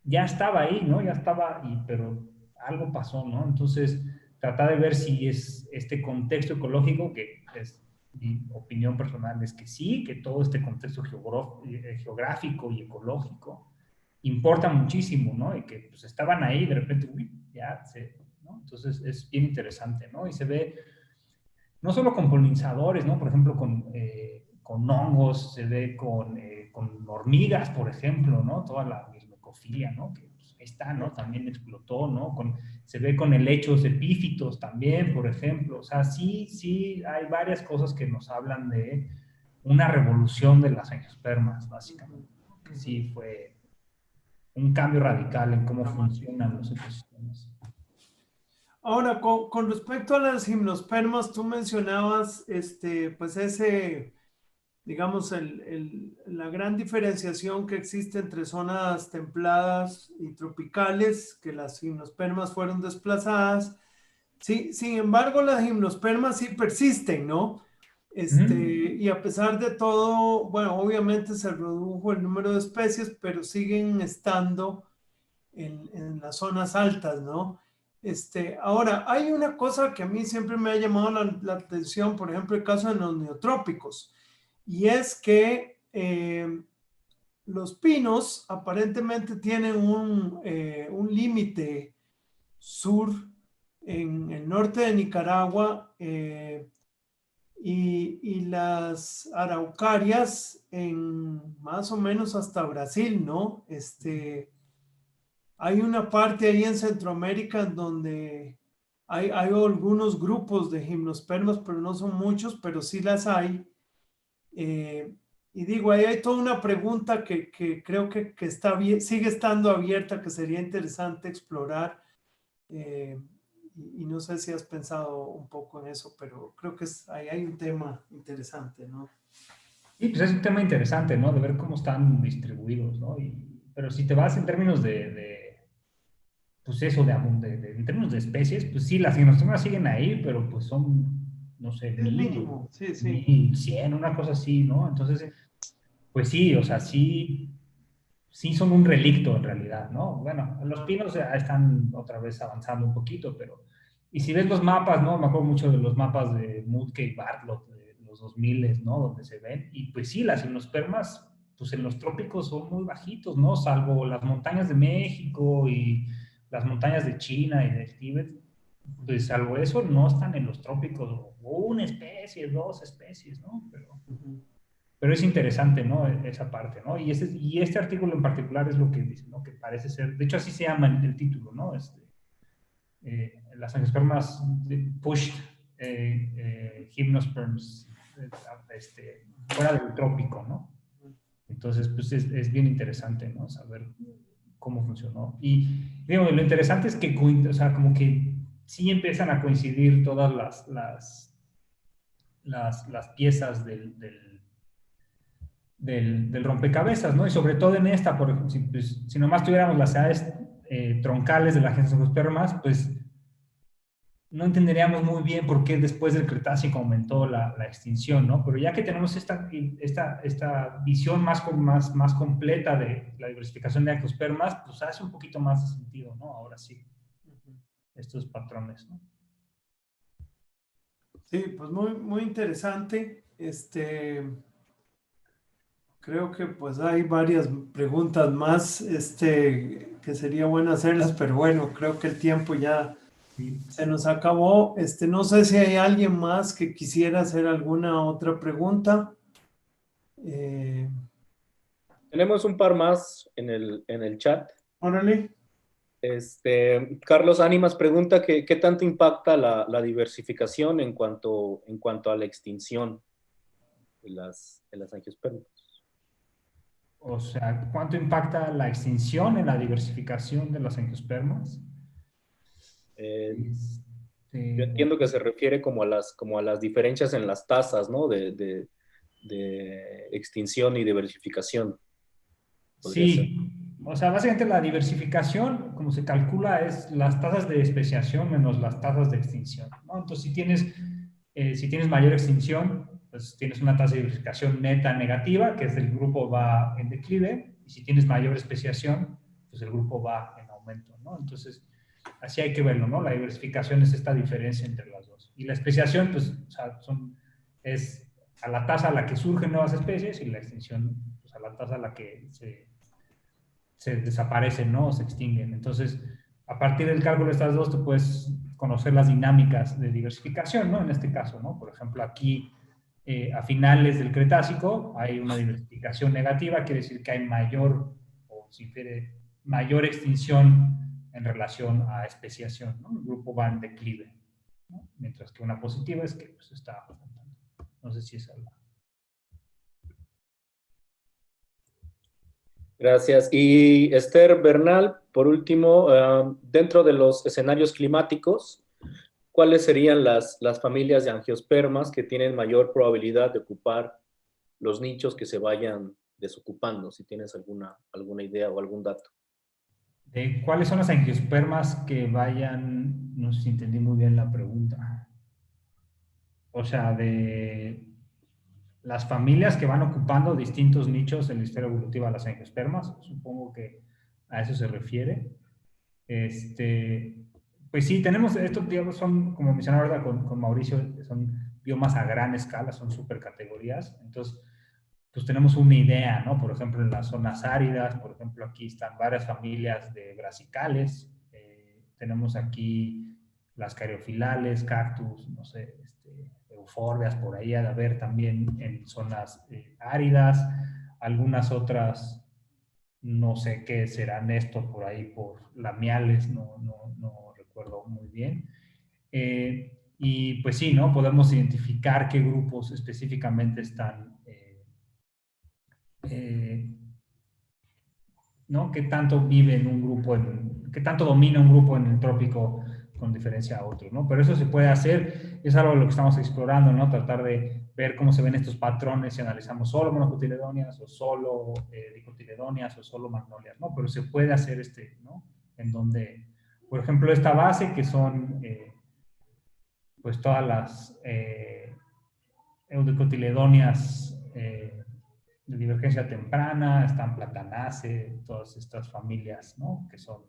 ya estaba ahí, ¿no? Ya estaba, pero algo pasó, ¿no? Entonces, tratar de ver si es este contexto ecológico, que es mi opinión personal, es que sí, que todo este contexto geográfico y ecológico importa muchísimo, ¿no? Y que pues estaban ahí y de repente, uy, ya ¿no? Entonces, es bien interesante, ¿no? Y se ve no solo con polinizadores, ¿no? Por ejemplo, con hongos, se ve con con hormigas, por ejemplo, ¿no? Toda la mirmecofilia, ¿no? Que pues, ahí está, ¿no? También explotó, ¿no? Se ve con helechos epífitos también, por ejemplo. O sea, sí, hay varias cosas que nos hablan de una revolución de las angiospermas, básicamente. Que sí fue un cambio radical en cómo funcionan los ecosistemas.
Ahora, con respecto a las gimnospermas, tú mencionabas, pues digamos, la gran diferenciación que existe entre zonas templadas y tropicales, que las gimnospermas fueron desplazadas. Sí, sin embargo, las gimnospermas sí persisten, ¿no? Y a pesar de todo, bueno, obviamente se redujo el número de especies, pero siguen estando en las zonas altas, ¿no? Ahora, hay una cosa que a mí siempre me ha llamado la atención, por ejemplo, el caso de los neotrópicos, y es que los pinos aparentemente tienen un límite sur en el norte de Nicaragua y las araucarias en más o menos hasta Brasil, ¿no? Hay una parte ahí en Centroamérica donde hay algunos grupos de gimnospermas, pero no son muchos, pero sí las hay. Y digo, ahí hay toda una pregunta que creo que sigue estando abierta, que sería interesante explorar. Y no sé si has pensado un poco en eso, pero creo que ahí hay un tema interesante, ¿no?
Sí, pues es un tema interesante, ¿no? De ver cómo están distribuidos, ¿no? Pero si te vas en términos pues eso, en términos de especies, pues sí, las gimnospermas siguen ahí, pero pues son, no sé,
Es mínimo, sí.
1100, una cosa así, ¿no? Entonces, pues sí, o sea, sí son un relicto en realidad, ¿no? Bueno, los pinos ya están otra vez avanzando un poquito, pero... Y si ves los mapas, ¿no? Me acuerdo mucho de los mapas de Mutke y Bartlett, de los 2000, ¿no? Donde se ven. Y pues sí, las gimnospermas, pues en los trópicos son muy bajitos, ¿no? Salvo las montañas de México y las montañas de China y de Tíbet. Pues salvo eso, no están en los trópicos. O una especie, dos especies, ¿no? Pero es interesante, ¿no? Esa parte, ¿no? Y este artículo en particular es lo que dice, ¿no? Que parece ser, de hecho así se llama el título, ¿no? Las angiospermas pushed gymnosperms fuera del trópico, ¿no? Entonces, pues es bien interesante, ¿no? Saber cómo funcionó. Y digo, lo interesante es que, o sea, como que sí empiezan a coincidir todas las piezas del rompecabezas, ¿no? Y sobre todo en esta, por ejemplo, si nomás tuviéramos las edades troncales de las angiospermas, pues no entenderíamos muy bien por qué después del Cretácico aumentó la extinción, ¿no? Pero ya que tenemos esta visión más completa de la diversificación de angiospermas, pues hace un poquito más de sentido, ¿no? Ahora sí, estos patrones, ¿no?
Sí, pues muy interesante. Creo que pues hay varias preguntas más que sería bueno hacerlas, pero bueno, creo que el tiempo ya se nos acabó. No sé si hay alguien más que quisiera hacer alguna otra pregunta.
Tenemos un par más en el chat.
Órale.
Carlos Ánimas pregunta qué tanto impacta la diversificación en cuanto a la extinción de las angiospermas.
O sea, ¿cuánto impacta la extinción en la diversificación de las angiospermas?
Yo entiendo que se refiere como a las diferencias en las tasas, ¿no? De extinción y diversificación.
Sí, o sea, básicamente la diversificación, como se calcula, es las tasas de especiación menos las tasas de extinción, ¿no? Entonces, si tienes mayor extinción, pues tienes una tasa de diversificación neta negativa, que es el grupo va en declive, y si tienes mayor especiación, pues el grupo va en aumento, ¿no? Entonces, así hay que verlo, ¿no? La diversificación es esta diferencia entre las dos. Y la especiación, pues, o sea, es a la tasa a la que surgen nuevas especies y la extinción, pues, a la tasa a la que se desaparecen, ¿no? O se extinguen. Entonces, a partir del cálculo de estas dos, tú puedes conocer las dinámicas de diversificación, ¿no? En este caso, ¿no? Por ejemplo, aquí a finales del Cretácico hay una diversificación negativa, quiere decir que hay mayor, o se infiere, mayor extinción en relación a especiación, ¿no? El grupo va en declive, ¿no? Mientras que una positiva es que pues, está aumentando. No sé si es algo.
Gracias. Y Esther Bernal, por último, dentro de los escenarios climáticos, ¿cuáles serían las familias de angiospermas que tienen mayor probabilidad de ocupar los nichos que se vayan desocupando? Si tienes alguna idea o algún dato.
¿Cuáles son las angiospermas que vayan? No sé si entendí muy bien la pregunta. O sea, de las familias que van ocupando distintos nichos en la historia evolutiva de las angiospermas, supongo que a eso se refiere. Pues sí, tenemos estos, digamos, son, como mencionaba ahora con Mauricio, son biomas a gran escala, son supercategorías. Entonces, pues tenemos una idea, ¿no? Por ejemplo, en las zonas áridas, por ejemplo, aquí están varias familias de brasicales, tenemos aquí las cariofilales, cactus, no sé, euforbias, por ahí ha de haber también en zonas áridas, algunas otras, no sé qué serán esto por ahí, por lamiales, no recuerdo muy bien. Y pues sí, ¿no? Podemos identificar qué grupos específicamente están, ¿no? ¿Qué tanto vive en un grupo, qué tanto domina un grupo en el trópico con diferencia a otro, ¿no? Pero eso se puede hacer, es algo de lo que estamos explorando, ¿no? Tratar de ver cómo se ven estos patrones si analizamos solo monocotiledonias o solo dicotiledonias o solo magnolias, ¿no? Pero se puede hacer ¿no? En donde, por ejemplo, esta base que son, pues todas las eudicotiledonias de divergencia temprana, están Platanaceae, todas estas familias, ¿no? Que son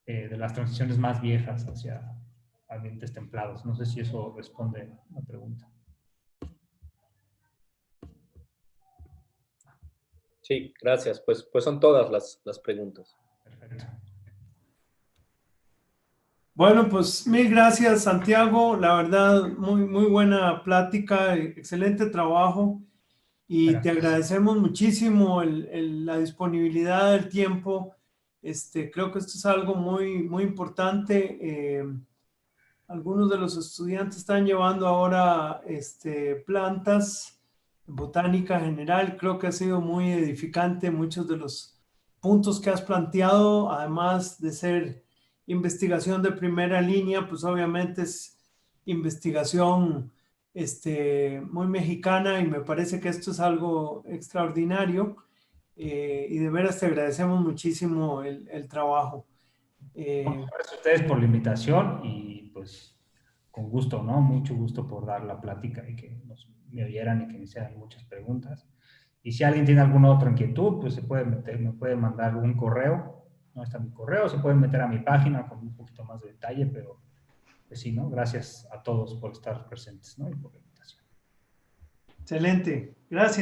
de las transiciones más viejas hacia ambientes templados. No sé si eso responde a la pregunta.
Sí, gracias. Pues son todas las preguntas.
Perfecto.
Bueno, pues mil gracias, Santiago. La verdad, muy buena plática, excelente trabajo. Y
Gracias.
te agradecemos muchísimo la disponibilidad del tiempo. Creo que esto es algo muy importante. Algunos de los estudiantes están llevando ahora plantas, botánica general. Creo que ha sido muy edificante muchos de los puntos que has planteado, además de ser investigación de primera línea, pues obviamente es investigación muy mexicana y me parece que esto es algo extraordinario y de veras te agradecemos muchísimo el trabajo.
Gracias a ustedes por la invitación y pues con gusto, ¿no? Mucho gusto por dar la plática y que me oyeran y que me hicieran muchas preguntas. Y si alguien tiene alguna otra inquietud, pues se puede meter, me puede mandar un correo, ¿no? Está mi correo, se pueden meter a mi página con un poquito más de detalle, pero pues sí, ¿no? Gracias a todos por estar presentes, ¿no? Y por la invitación.
Excelente, gracias.